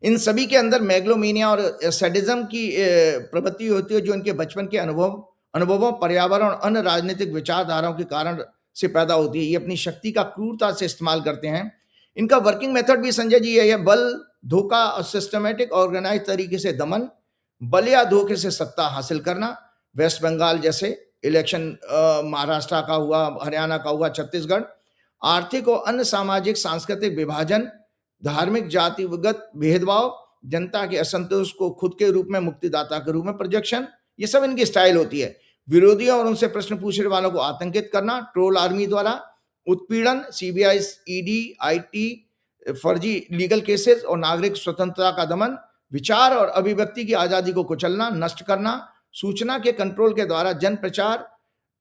इन सभी के अंदर मेगलोमेनिया और सैडिज्म की प्रवृत्ति होती है, जो इनके बचपन के अनुभवों, पर्यावरण और अन्य राजनीतिक विचारधाराओं के कारण से पैदा होती है। ये अपनी शक्ति का क्रूरता से इस्तेमाल करते हैं। इनका वर्किंग मेथड भी संजय जी यही है, बल, धोखा और सिस्टमैटिक ऑर्गेनाइज तरीके से दमन, बल या धोखे से सत्ता हासिल करना। वेस्ट बंगाल जैसे इलेक्शन, महाराष्ट्र का हुआ, हरियाणा का हुआ, छत्तीसगढ़। आर्थिक और अन्य सामाजिक सांस्कृतिक विभाजन, धार्मिक जातिगत भेदभाव, जनता के असंतोष को खुद के रूप में मुक्तिदाता के रूप में प्रोजेक्शन, ये सब इनकी स्टाइल होती है। विरोधियों और उनसे प्रश्न पूछने वालों को आतंकित करना, ट्रोल आर्मी द्वारा उत्पीड़न, सीबीआई, ईडी, आईटी, फर्जी लीगल केसेस और नागरिक स्वतंत्रता का दमन, विचार और अभिव्यक्ति की आजादी को कुचलना, नष्ट करना, सूचना के कंट्रोल के द्वारा जन प्रचार,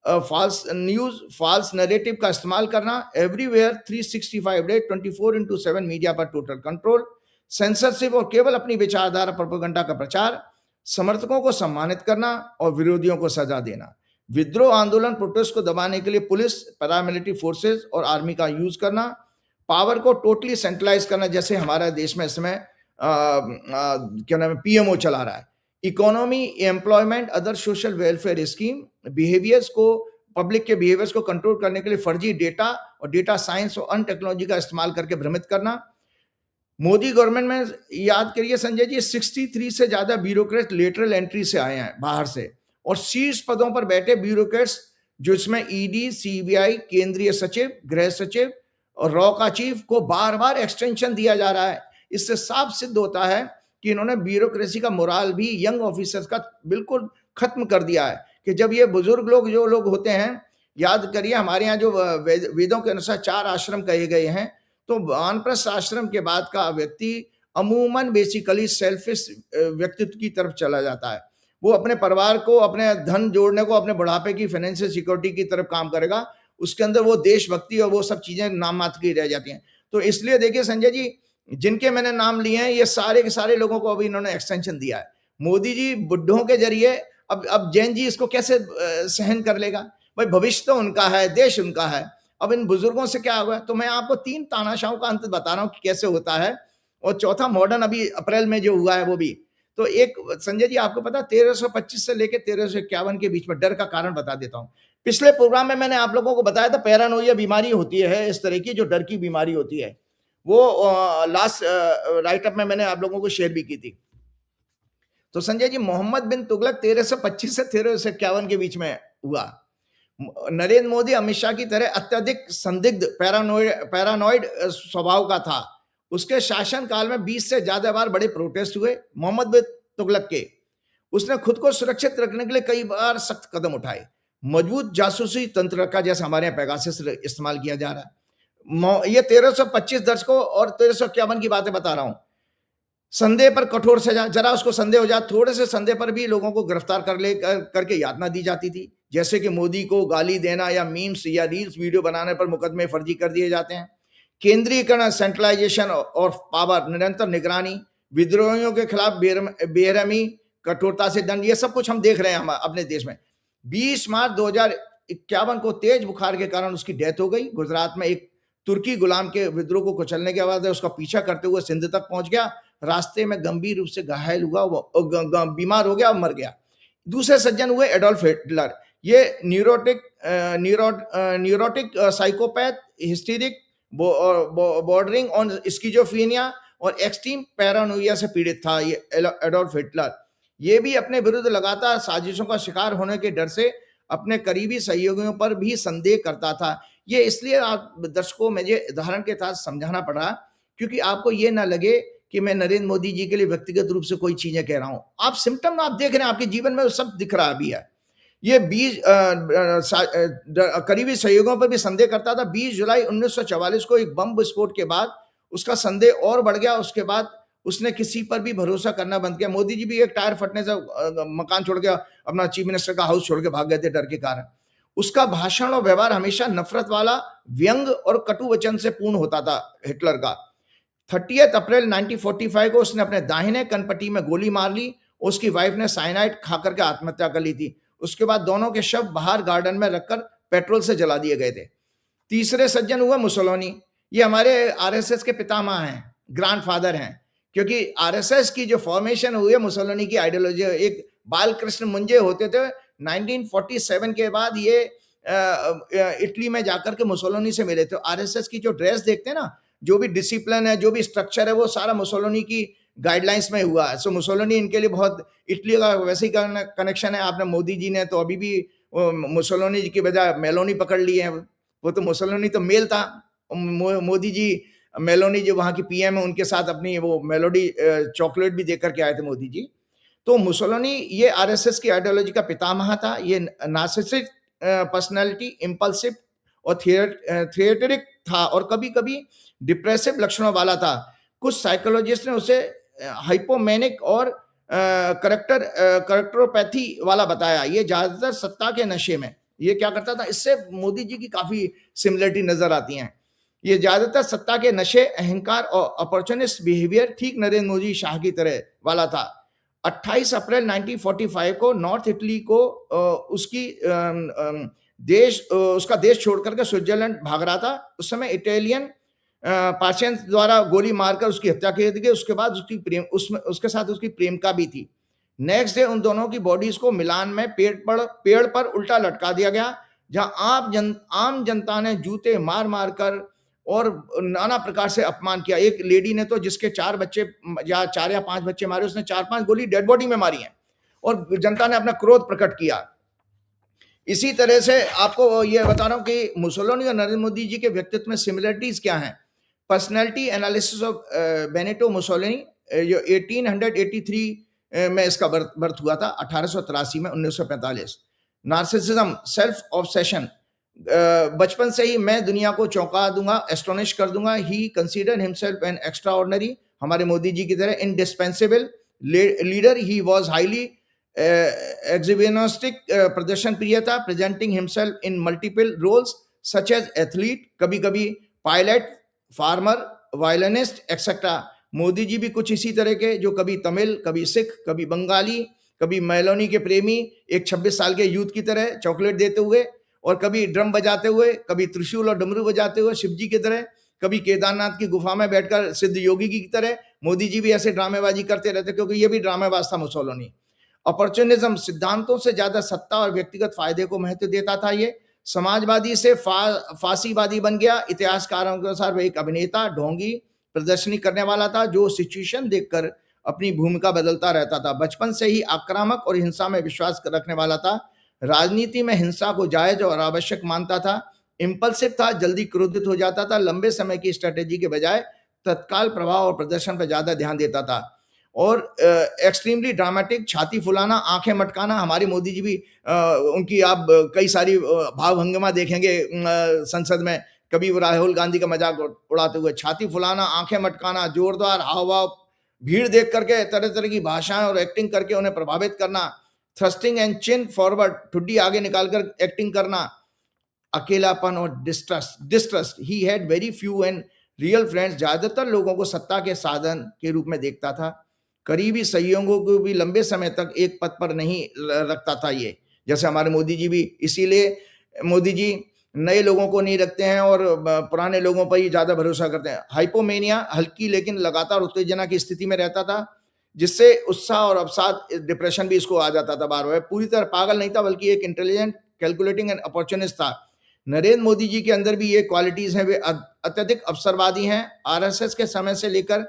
फॉल्स न्यूज, फॉल्स नैरेटिव का इस्तेमाल करना, एवरीवेयर 365 डे 24/7 मीडिया पर टोटल कंट्रोल, सेंसरशिप और केवल अपनी विचारधारा प्रोपेगेंडा का प्रचार, समर्थकों को सम्मानित करना और विरोधियों को सजा देना, विद्रोह आंदोलन प्रोटेस्ट को दबाने के लिए पुलिस, पैरामिलिट्री फोर्सेस और आर्मी का यूज करना, पावर को टोटली सेंट्रलाइज करना, जैसे हमारे देश में इस समय क्या नाम है, पीएमओ चला रहा है। Economy, employment, other social welfare scheme, behaviours को, पब्लिक के बिहेवियर्स को कंट्रोल करने के लिए फर्जी डेटा और डेटा साइंस और अन्य टेक्नोलॉजी का इस्तेमाल करके भ्रमित करना। मोदी गवर्नमेंट में याद करिए संजय जी, 63 से ज्यादा ब्यूरोक्रेट लेटरल एंट्री से आए हैं बाहर से, और शीर्ष पदों पर बैठे ब्यूरोक्रेट्स, जो इसमें ईडी, सीबीआई, केंद्रीय सचिव, गृह सचिव और रॉ का चीफ को बार बार एक्सटेंशन दिया जा रहा है। इससे साफ सिद्ध होता है कि इन्होंने ब्यूरोक्रेसी का मोराल भी यंग ऑफिसर्स का बिल्कुल खत्म कर दिया है। कि जब ये बुजुर्ग लोग जो लोग होते हैं, याद करिए हमारे यहाँ जो वेदों के अनुसार 4 आश्रम कहे गए हैं, तो वानप्रस्थ आश्रम के बाद का व्यक्ति अमूमन बेसिकली सेल्फिश व्यक्तित्व की तरफ चला जाता है। वो अपने परिवार को, अपने धन जोड़ने को, अपने बुढ़ापे की फाइनेंशियल सिक्योरिटी की तरफ काम करेगा। उसके अंदर वो देशभक्ति और वो सब चीजें नाम मात्र की रह जाती हैं। तो इसलिए देखिए संजय जी, जिनके मैंने नाम लिए हैं, ये सारे के सारे लोगों को अभी इन्होंने एक्सटेंशन दिया है। मोदी जी बुड्ढों के जरिए, अब जैन जी इसको कैसे सहन कर लेगा? भाई भविष्य तो उनका है, देश उनका है, अब इन बुजुर्गों से क्या होगा? तो मैं आपको 3 तानाशाहों का अंत बता रहा हूं कि कैसे होता है, और चौथा मॉडर्न अभी अप्रैल में जो हुआ है वो भी। तो एक संजय जी आपको पता, 1325 से लेकर 1351 के बीच में डर का कारण बता देता हूं। पिछले प्रोग्राम में मैंने आप लोगों को बताया था, पैरानोइया बीमारी होती है इस तरह की, जो डर की बीमारी होती है। वो लास्ट राइटअप में मैंने आप लोगों को शेयर भी की थी। तो संजय जी, मोहम्मद बिन तुगलक 1325 से 1351 के बीच में हुआ। नरेंद्र मोदी अमित शाह की तरह अत्यधिक संदिग्ध पैरानॉइड स्वभाव का था। उसके शासन काल में 20 से ज्यादा बार बड़े प्रोटेस्ट हुए मोहम्मद बिन तुगलक के। उसने खुद को सुरक्षित रखने के लिए कई बार सख्त कदम उठाए। मजबूत जासूसी तंत्र का, जैसे हमारे यहाँ पेगासस इस्तेमाल किया जा रहा है। ये 1325 दशकों और 1351 की बातें बता रहा हूं। संदेह पर कठोर सजा, जरा उसको संदेह हो जाए, थोड़े से संदेह पर भी लोगों को गिरफ्तार करके यातना दी जाती थी। जैसे कि मोदी को गाली देना या मीम्स या रील्स वीडियो बनाने पर मुकदमे फर्जी कर दिए जाते हैं। केंद्रीकरण, सेंट्रलाइजेशन और पावर, निरंतर निगरानी, विद्रोहियों के खिलाफ बेरहमी, कठोरता से दंड, ये सब कुछ हम देख रहे हैं हम अपने देश में। 20 मार्च 2051 को तेज बुखार के कारण उसकी डेथ हो गई। गुजरात में एक तुर्की गुलाम के विद्रोह को कुचलने के बाद उसका पीछा करते हुए सिंध तक पहुंच गया। रास्ते में गंभीर रूप से घायल हुआ, वो बीमार हो गया और मर गया। दूसरे सज्जन हुए एडोल्फ हिटलर। ये neurotic psychopath, historic, bordering on schizophrenia और एक्सट्रीम पैरानोइया से पीड़ित था ये एडोल्फ हिटलर। ये भी अपने विरुद्ध लगातार साजिशों का शिकार होने के डर से अपने करीबी सहयोगियों पर भी संदेह करता था। ये इसलिए आप दर्शकों में ये उदाहरण के साथ समझाना पड़ रहा, क्योंकि आपको ये ना लगे कि मैं नरेंद्र मोदी जी के लिए व्यक्तिगत रूप से कोई चीजें कह रहा हूं। आप सिम्टम आप देख रहे हैं, आपके जीवन में वो सब दिख रहा भी है। ये 20 करीबी सहयोगों पर भी संदेह करता था। 20 जुलाई 1944 को एक बम विस्फोट के बाद उसका संदेह और बढ़ गया। उसके बाद उसने किसी पर भी भरोसा करना बंद किया। मोदी जी भी एक टायर फटने से मकान छोड़ के, अपना चीफ मिनिस्टर का हाउस छोड़ के भाग गए थे डर के कारण। उसका भाषण और व्यवहार हमेशा नफरत वाला, व्यंग और कटु वचन से पूर्ण होता था हिटलर का। 30 अप्रैल 1945 को उसने अपने दाहिने कनपट्टी में गोली मार ली। उसकी वाइफ ने साइनाइड खा करके आत्महत्या कर ली थी। उसके बाद दोनों के शव बाहर गार्डन में रखकर पेट्रोल से जला दिए गए थे। तीसरे सज्जन हुआ मुसोलिनी। ये हमारे आरएसएस के पितामह हैं, ग्रैंडफादर हैं। क्योंकि आरएसएस की जो फॉर्मेशन हुई है मुसोलिनी की आइडियोलॉजी, एक बालकृष्ण मुंजे होते थे 1947 के बाद, ये इटली में जाकर के मुसोलिनी से मिले थे। आरएसएस की जो ड्रेस देखते हैं ना, जो भी डिसिप्लिन है, जो भी स्ट्रक्चर है, वो सारा मुसोलिनी की गाइडलाइंस में हुआ है। सो मुसोलिनी इनके लिए बहुत, इटली का वैसे ही कनेक्शन है। आपने मोदी जी ने तो अभी भी मुसोलिनी जी की बजाय मेलोनी पकड़ ली है, वो तो मुसोलिनी तो मेल था। मोदी जी मेलोनी जो वहाँ की पीएम है, उनके साथ अपनी वो मेलोडी चॉकलेट भी देकर के आए थे मोदी जी। तो मुसोलिनी ये आरएसएस की आइडियोलॉजी का पितामह था। ये नार्सिसिस्टिक पर्सनैलिटी, इम्पल्सिव और थिएटरिक था, और कभी कभी डिप्रेसिव लक्षणों वाला था। कुछ साइकोलॉजिस्ट ने उसे हाइपोमेनिक और करेक्टरोपैथी वाला बताया। ये ज्यादातर सत्ता के नशे में ये क्या करता था, इससे मोदी जी की काफी सिमिलरिटी नजर आती हैं। ये ज्यादातर सत्ता के नशे, अहंकार और अपॉर्चुनिस्ट बिहेवियर ठीक नरेंद्र मोदी शाह की तरह वाला था। 28 अप्रैल 1945 को नॉर्थ इटली को उसका देश छोड़ करके स्विट्जरलैंड भाग रहा था। उस समय इटालियन पार्शियन द्वारा गोली मारकर उसकी हत्या कर दी गई। उसके बाद उसके साथ उसकी प्रेमिका भी थी। नेक्स्ट डे उन दोनों की बॉडीज को मिलान में पेड़ पर उल्टा लटका दिया गया, जहां आम जनता ने जूते मार मार कर और नाना प्रकार से अपमान किया। एक लेडी ने तो जिसके 4 बच्चे या 4 या 5 बच्चे मारे, उसने 4-5 गोली डेड बॉडी में मारी है, और जनता ने अपना क्रोध प्रकट किया। इसी तरह से आपको ये बता रहा हूं कि मुसोलिनी और नरेंद्र मोदी जी के व्यक्तित्व में सिमिलरिटीज क्या हैं। Personality analysis of Benito Mussolini, जो 1883 में इसका बर्थ हुआ था, 1883 में, 1945। नार्सिसिज्म, सेल्फ ऑब्सेशन, बचपन से ही मैं दुनिया को चौंका दूंगा, एस्टोनिश कर दूंगा। He consider himself an extraordinary, हमारे मोदी जी की तरह indispensable leader. He was highly exhibitionistic, प्रदर्शन प्रिय था, presenting himself in multiple roles such as athlete, कभी कभी pilot, farmer, violinist etcetera. Modi ji भी कुछ इसी तरह के, जो कभी तमिल, कभी सिख, कभी बंगाली, कभी मेलोनी के प्रेमी, एक 26 साल के यूथ की तरह चॉकलेट देते हुए, और कभी ड्रम बजाते हुए, कभी त्रिशूल और डमरू बजाते हुए शिव जी की तरह, कभी केदारनाथ की गुफा में बैठकर सिद्ध योगी की तरह। मोदी जी भी ऐसे ड्रामेबाजी करते रहते, क्योंकि ये भी ड्रामेबाज था मुसोलिनी। अपॉर्चुनिज्म, सिद्धांतों से ज्यादा सत्ता और व्यक्तिगत फायदे को महत्व देता था। ये समाजवादी से फांसीवादी बन गया। इतिहासकारों के अनुसार वह एक अभिनेता, ढोंगी, प्रदर्शनी करने वाला था, जो सिचुएशन देखकर अपनी भूमिका बदलता रहता था। बचपन से ही आक्रामक और हिंसा में विश्वास रखने वाला था। राजनीति में हिंसा को जायज और आवश्यक मानता था। इम्पल्सिव था, जल्दी क्रोधित हो जाता था। लंबे समय की स्ट्रेटेजी के बजाय तत्काल प्रभाव और प्रदर्शन पर ज्यादा ध्यान देता था। और एक्सट्रीमली ड्रामेटिक, छाती फुलाना, आंखें मटकाना। हमारे मोदी जी भी उनकी आप कई सारी भाव भंगिमा देखेंगे संसद में, कभी वो राहुल गांधी का मजाक उड़ाते हुए। छाती फुलाना, आंखें मटकाना, जोरदार हाव भाव, भीड़ देख करके तरह तरह की भाषाएं और एक्टिंग करके उन्हें प्रभावित करना। थ्रस्टिंग एंड चिन फॉरवर्ड, ठुड्डी आगे निकालकर एक्टिंग करना। अकेलापन और distrust, he had very few and real friends, ज्यादातर लोगों को सत्ता के साधन के रूप में देखता था। करीबी सहयोगियों को भी लंबे समय तक एक पद पर नहीं रखता था ये, जैसे हमारे मोदी जी भी। इसीलिए मोदी जी नए लोगों को नहीं रखते हैं और पुराने लोगों पर ही ज्यादा भरोसा करते हैं। हाइपोमेनिया, हल्की लेकिन लगातार उत्तेजना की स्थिति में रहता था, जिससे उत्साह और अवसाद, डिप्रेशन भी इसको आ जाता था बार बार। पूरी तरह पागल नहीं था, बल्कि एक इंटेलिजेंट, कैलकुलेटिंग एंड अपॉर्चुनिस्ट था। नरेंद्र मोदी जी के अंदर भी ये क्वालिटीज हैं। वे अत्यधिक अवसरवादी हैं। आरएसएस के समय से लेकर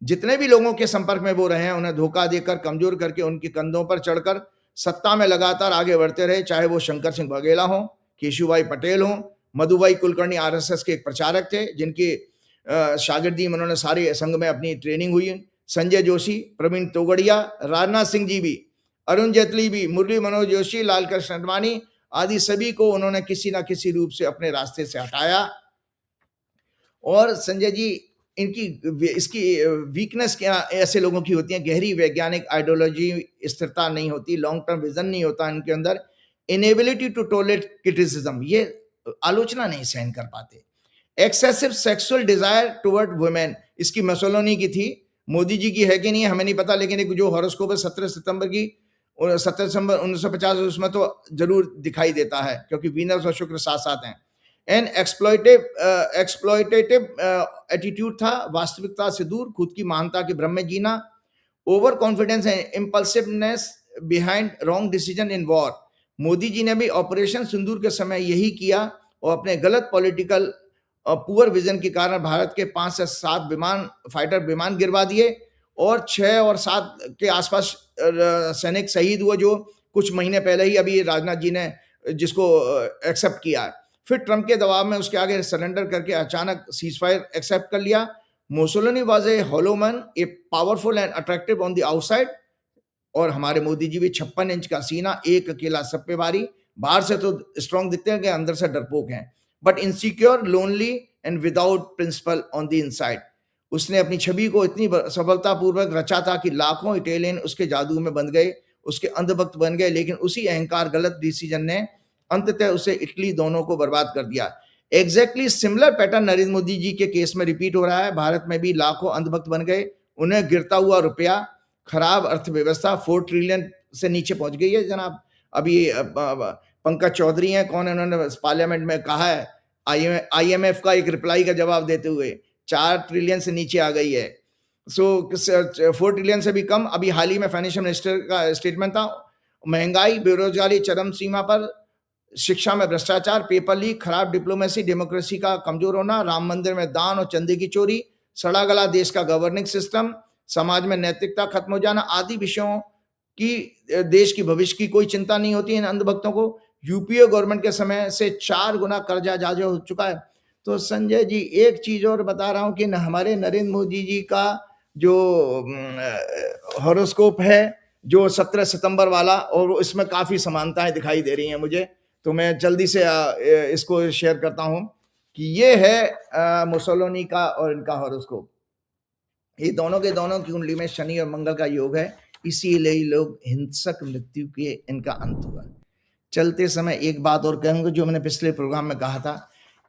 जितने भी लोगों के संपर्क में वो रहे हैं, उन्हें धोखा देकर, कमजोर करके, उनके कंधों पर चढ़कर सत्ता में लगातार आगे बढ़ते रहे। चाहे वो शंकर सिंह बघेला हो, केशुभाई पटेल हो, मधुभाई कुलकर्णी आरएसएस के एक प्रचारक थे, जिनके शागिर्दी में उन्होंने सारे संघ में अपनी ट्रेनिंग हुई। संजय जोशी, प्रवीण तोगड़िया, राजनाथ सिंह जी भी, अरुण जेटली भी, मुरली मनोहर जोशी, लालकृष्ण आडवाणी आदि सभी को उन्होंने किसी ना किसी रूप से अपने रास्ते से हटाया। और संजय जी, इसकी वीकनेस क्या ऐसे लोगों की होती है? गहरी वैज्ञानिक आइडियोलॉजी, स्थिरता नहीं होती, लॉन्ग टर्म विजन नहीं होता इनके अंदर, इनेबिलिटी टू टॉलरेट क्रिटिसिज्म, ये आलोचना नहीं सहन कर पाते। Excessive sexual desire toward women, इसकी मुसोलिनी की थी, मोदी जी की है कि नहीं हमें नहीं पता, लेकिन एक जो हॉरोस्कोप है 17 दिसंबर 1950, उसमें तो जरूर दिखाई देता है, क्योंकि वीनस और शुक्र साथ साथ हैं। एंड एक्सप्लॉयटेटिव एटीट्यूड था, वास्तविकता से दूर, खुद की महानता के भ्रम में जीना, over confidence and impulsiveness behind wrong decision in war. Modi ji ने भी ऑपरेशन सिंदूर के समय यही किया और अपने गलत पॉलिटिकल पुअर विजन के कारण भारत के 5 से 7 फाइटर विमान गिरवा दिए और 6 और 7 के आसपास सैनिक शहीद हुए, जो कुछ महीने पहले ही अभी राजनाथ जी ने जिसको एक्सेप्ट किया है। फिर ट्रंप के दबाव में उसके आगे सरेंडर करके अचानक सीज फायर एक्सेप्ट कर लिया। Mussolini was a hollow man, a powerful and attractive on the outside, और हमारे मोदी जी भी 56 इंच का सीना, एक अकेला सब पे भारी, बाहर से तो स्ट्रॉन्ग दिखते हैं कि अंदर से डरपोक हैं, but insecure, lonely and without principal on the inside. उसने अपनी छवि को इतनी सफलतापूर्वक रचा था कि लाखों इटालियन उसके जादू में बंध गए, उसके अंधभक्त बन गए, लेकिन उसी अहंकार गलत डिसीजन ने अंततः उसे इटली दोनों को बर्बाद कर दिया। Exactly similar pattern Narendra Modi ji के केस में रिपीट हो रहा है। भारत में भी लाखों अंधभक्त बन गए, उन्हें गिरता हुआ रुपया, खराब अर्थव्यवस्था 4 ट्रिलियन से नीचे पहुंच गई है जनाब। अभी पंकज चौधरी हैं, कौन है, उन्होंने पार्लियामेंट में कहा है आईएमएफ का एक रिप्लाई का जवाब देते हुए 4 ट्रिलियन से नीचे आ गई है। सो 4 ट्रिलियन से भी कम। अभी हाल ही में फाइनेंशियल मिनिस्टर का स्टेटमेंट था, महंगाई, बेरोजगारी चरम सीमा पर, शिक्षा में भ्रष्टाचार, पेपर लीक, खराब डिप्लोमेसी, डेमोक्रेसी का कमजोर होना, राम मंदिर में दान और चंदे की चोरी, सड़ा गला देश का गवर्निंग सिस्टम, समाज में नैतिकता खत्म हो जाना आदि विषयों की देश की भविष्य की कोई चिंता नहीं होती इन अंधभक्तों को। यूपीए गवर्नमेंट के समय से 4 गुना कर्जा जाजा हो चुका है। तो संजय जी एक चीज और बता रहा हूं कि हमारे नरेंद्र मोदी जी का जो हॉरोस्कोप है, जो 17 सितंबर वाला, और इसमें काफी समानताएं दिखाई दे रही हैं मुझे, तो मैं जल्दी से इसको शेयर करता हूं कि ये है मुसोलिनी का और इनका हॉरोस्कोप। ये दोनों के दोनों की कुंडली में शनि और मंगल का योग है, इसीलिए लोग हिंसक मृत्यु के इनका अंत हुआ। चलते समय एक बात और कहूंगा, जो मैंने पिछले प्रोग्राम में कहा था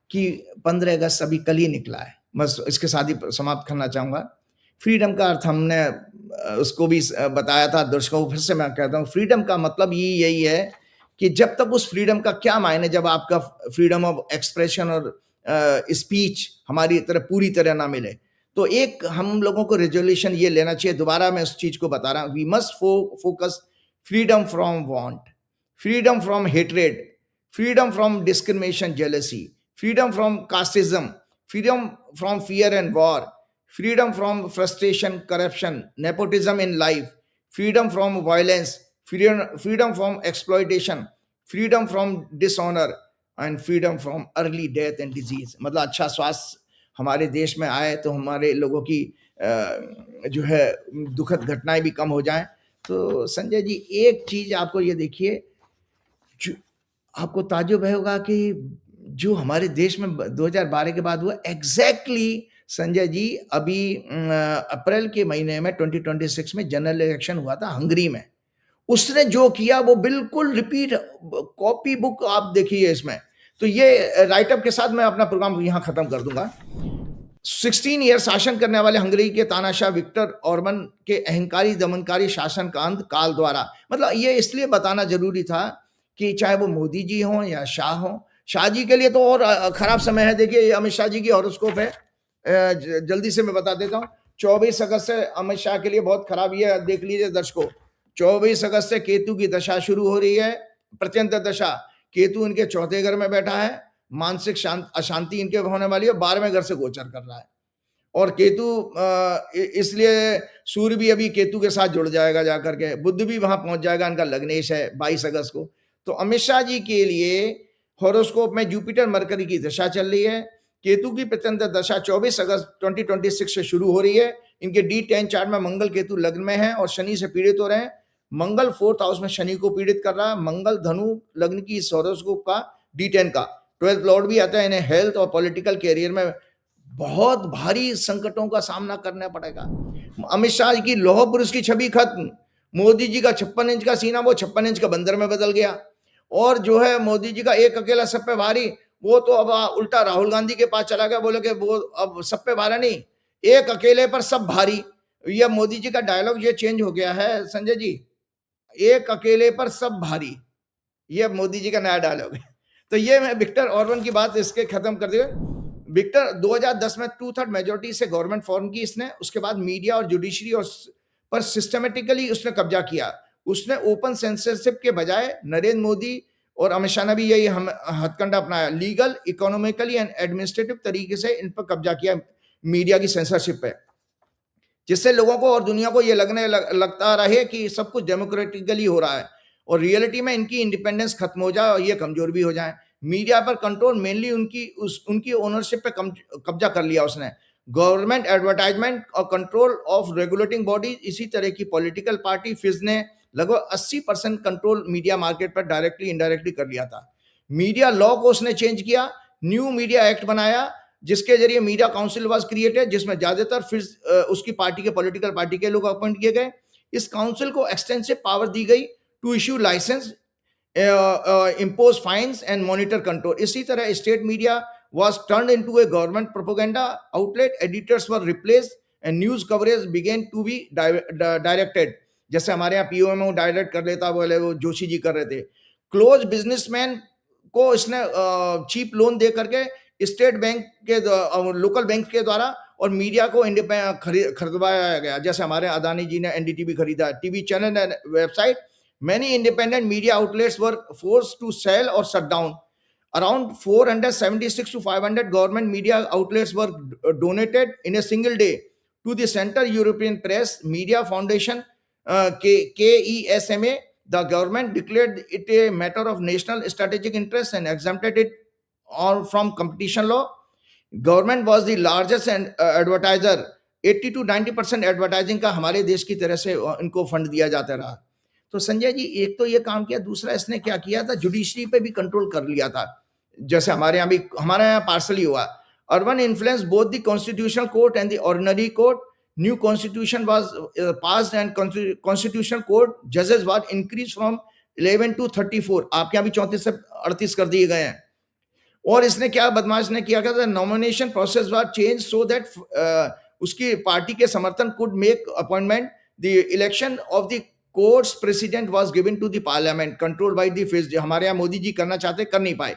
कि 15 अगस्त अभी कल ही निकला है, बस इसके साथ ही समाप्त करना चाहूंगा। फ्रीडम का अर्थ हमने उसको भी बताया था दर्शकों को, फिर से मैं कहता हूँ, फ्रीडम का मतलब यही है कि जब तक उस फ्रीडम का क्या मायने, जब आपका फ्रीडम ऑफ एक्सप्रेशन और स्पीच हमारी तरह पूरी तरह ना मिले, तो एक हम लोगों को रेजोल्यूशन ये लेना चाहिए। दोबारा मैं उस चीज को बता रहा हूं, we must focus freedom from want, freedom from hatred, freedom from discrimination, jealousy, freedom from casteism, freedom from fear and war, freedom from frustration, corruption, nepotism in life, freedom from violence, freedom from exploitation, freedom from dishonor, and freedom from early death and disease। मतलब अच्छा स्वास्थ्य हमारे देश में आए तो हमारे लोगों की जो है दुखद घटनाएं भी कम हो जाएं। तो संजय जी एक चीज आपको ये देखिए, आपको ताज्जुब होगा कि जो हमारे देश में 2012 के बाद हुआ, एग्जैक्टली संजय जी अभी अप्रैल के महीने में 2026 में जनरल इलेक्शन हुआ था हंगरी में, उसने जो किया वो बिल्कुल रिपीट, कॉपी बुक आप देखिए इसमें। तो ये राइटअप के साथ मैं अपना प्रोग्राम यहां खत्म कर दूंगा। 16 ईयर शासन करने वाले हंगरी के तानाशाह विक्टर ऑर्बन के अहंकारी दमनकारी शासन का अंत काल द्वारा, मतलब ये इसलिए बताना जरूरी था कि चाहे वो मोदी जी हों या शाह हों, शाह जी के लिए तो और खराब समय है। देखिए अमित शाह जी की हॉरोस्कोप है, जल्दी से मैं बता देता हूँ। 24 अगस्त से अमित शाह के लिए बहुत खराब, ये देख लीजिए दर्शकों, 24 अगस्त से केतु की दशा शुरू हो रही है, प्रत्यंत दशा। केतु इनके चौथे घर में बैठा है, मानसिक अशांति इनके होने वाली है, 12वें घर से गोचर कर रहा है। और केतु इसलिए सूर्य भी अभी केतु के साथ जुड़ जाएगा जाकर के, बुध भी वहां पहुंच जाएगा, इनका लग्नेश है 22 अगस्त को। तो अमित शाह जी के लिए हॉरोस्कोप में जुपिटर मरकरी की दशा चल रही है, केतु की प्रत्यंत दशा 24 अगस्त 2026 से शुरू हो रही है। इनके D10 चार्ट में मंगल केतु लग्न में है और शनि से पीड़ित हो रहे हैं। मंगल 4th हाउस में शनि को पीड़ित कर रहा है। मंगल धनु लग्न की इस हॉरोस्कोप का D10 का 12th लॉर्ड भी आता है। इन्हें हेल्थ और पॉलिटिकल कैरियर में बहुत भारी संकटों का सामना करना पड़ेगा। अमित शाह की लौह पुरुष की छवि खत्म, मोदी जी का 56 इंच का सीना वो 56 इंच का बंदर में बदल गया। और जो है मोदी जी का एक अकेला सब पे भारी, वो तो अब उल्टा राहुल गांधी के पास चला गया, बोले कि वो अब सब पे भारी नहीं, एक अकेले पर सब भारी। यह मोदी जी का डायलॉग ये चेंज हो गया है संजय जी, एक अकेले पर सब भारी, यह मोदी जी का नया डायलॉग है। तो ये मैं विक्टर ऑर्बन की बात इसके खत्म कर दिया। विक्टर 2010 में 2/3 मेजोरिटी से गवर्नमेंट फॉर्म की इसने, उसके बाद मीडिया और जुडिशरी और पर सिस्टमेटिकली उसने कब्जा किया। उसने ओपन सेंसरशिप के बजाय नरेंद्र मोदी और अमित शाह ने भी यही हम हथकंडा अपनाया, लीगल, इकोनॉमिकली एंड एडमिनिस्ट्रेटिव तरीके से इन पर कब्जा किया मीडिया की सेंसरशिप पे, जिससे लोगों को और दुनिया को ये लगता रहे कि सब कुछ डेमोक्रेटिकली हो रहा है और रियलिटी में इनकी इंडिपेंडेंस खत्म हो जाए और ये कमजोर भी हो जाए। मीडिया पर कंट्रोल मेनली उनकी ओनरशिप पे कब्जा कर लिया उसने। गवर्नमेंट एडवर्टाइजमेंट और कंट्रोल ऑफ रेगुलेटिंग बॉडी, इसी तरह की पॉलिटिकल पार्टी फिज ने लगभग 80% कंट्रोल मीडिया मार्केट पर डायरेक्टली इनडायरेक्टली कर लिया था। मीडिया लॉ को उसने चेंज किया, न्यू मीडिया एक्ट बनाया, जिसके जरिए मीडिया काउंसिल वाज क्रिएटेड, जिसमें ज्यादातर फिर उसकी पार्टी के पॉलिटिकल पार्टी के लोग अपॉइंट किए गए। इस काउंसिल को एक्सटेंसिव पावर दी गई to issue licence, impose fines and monitor control. इसी तरह state media was turned into a government propaganda outlet. Editors were replaced and news coverage began to be directed. जैसे हमारे यहाँ पीओएमओ डायरेक्ट कर लेता, बोले वो जोशी जी कर रहे थे। क्लोज बिजनेसमैन को इसने चीप लोन दे करके स्टेट बैंक के लोकल बैंक के द्वारा और मीडिया को खरीदवाया गया। जैसे हमारे अदानी जी ने एनडीटीवी खरीदा, TV channel and website. Many independent media outlets were forced to sell or shut down. Around 476 to 500 government media outlets were donated in a single day to the Central European Press Media Foundation, KESMA. The government declared it a matter of national strategic interest and exempted it all from competition law. Government was the largest advertiser. 80 to 90% advertising का हमारे देश की तरह से इनको fund दिया जाता रहा। तो संजय जी एक तो ये काम किया, दूसरा इसने क्या किया था, जुडिशरी पे भी कंट्रोल कर लिया था। जैसे हमारे यहाँ पार्सली हुआ। Urban influence both the constitutional court and the ordinary court. New constitution was passed and constitutional court जजेस वाज इंक्रीज फ्रॉम 11 to 34। आपके यहाँ भी 34 से 38 कर दिए गए हैं। और इसने क्या बदमाश ने किया था, nomination process was change so that उसकी पार्टी के समर्थन could make appointment. The election of the courts president was given to the parliament control by the Fidesz. हमारे यहाँ मोदी जी करना चाहते, कर नहीं पाए।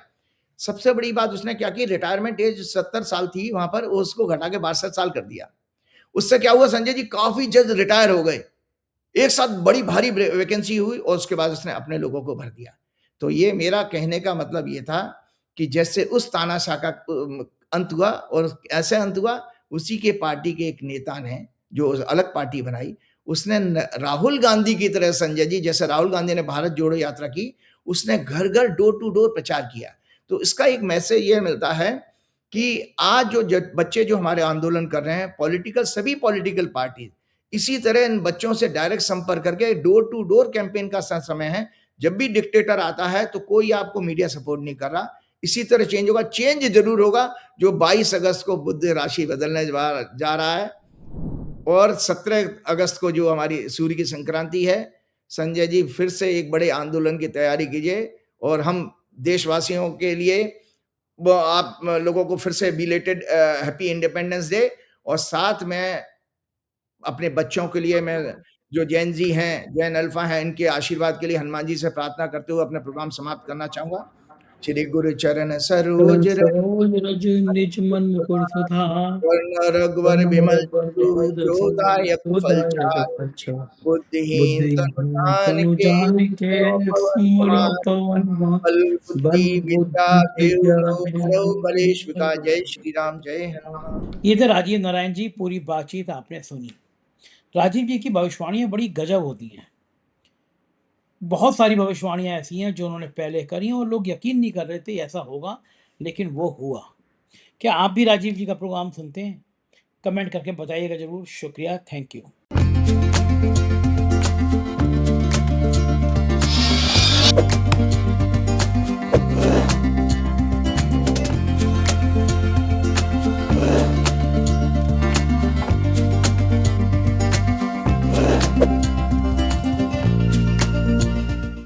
सबसे बड़ी बात उसने क्या की, रिटायरमेंट एज 70 साल थी वहां पर, उसको घटा के 62 साल कर दिया। उससे क्या हुआ संजय जी, काफी जज रिटायर हो गए, एक साथ बड़ी भारी वैकेंसी हुई और उसके बाद उसने अपने लोगों को भर दिया। तो ये मेरा कहने का मतलब ये था कि जैसे उस तानाशाह का अंत हुआ और ऐसे अंत हुआ, उसी के पार्टी के एक नेता ने जो अलग पार्टी बनाई, उसने राहुल गांधी की तरह संजय जी, जैसे राहुल गांधी ने भारत जोड़ो यात्रा की, उसने घर घर डोर टू डोर प्रचार किया। तो इसका एक मैसेज ये मिलता है कि आज जो बच्चे जो हमारे आंदोलन कर रहे हैं, सभी पॉलिटिकल पार्टी इसी तरह इन बच्चों से डायरेक्ट संपर्क करके डोर टू डोर कैंपेन का समय है। जब भी डिक्टेटर आता है तो कोई आपको मीडिया सपोर्ट नहीं कर रहा। इसी तरह चेंज होगा, चेंज जरूर होगा। जो 22 अगस्त को बुध राशि बदलने जा रहा है और 17 अगस्त को जो हमारी सूर्य की संक्रांति है, संजय जी फिर से एक बड़े आंदोलन की तैयारी कीजिए और हम देशवासियों के लिए आप लोगों को फिर से बिलेटेड हैप्पी इंडिपेंडेंस डे। और साथ में अपने बच्चों के लिए मैं जो जैन जी हैं, जैन अल्फा हैं, इनके आशीर्वाद के लिए हनुमान जी से प्रार्थना करते हुए अपना प्रोग्राम समाप्त करना चाहूंगा। श्री गुरु चरण सरोज रज निज मन मुकुर सुधार, वर्ण रघुवर विमल जो दायक फल चार। बुद्धिहीन तनु जान के सुमिरो पवन, बुद्धि विद्या देव कलेश विका। जय श्री राम, जय हनुमान। ये थे राजीव नारायण जी, पूरी बातचीत आपने सुनी। राजीव जी की भविष्यवाणियां बड़ी गजब होती हैं। बहुत सारी भविष्यवाणियां ऐसी हैं जो उन्होंने पहले करी और लोग यकीन नहीं कर रहे थे ऐसा होगा, लेकिन वो हुआ। क्या आप भी राजीव जी का प्रोग्राम सुनते हैं? कमेंट करके बताइएगा जरूर। शुक्रिया, थैंक यू।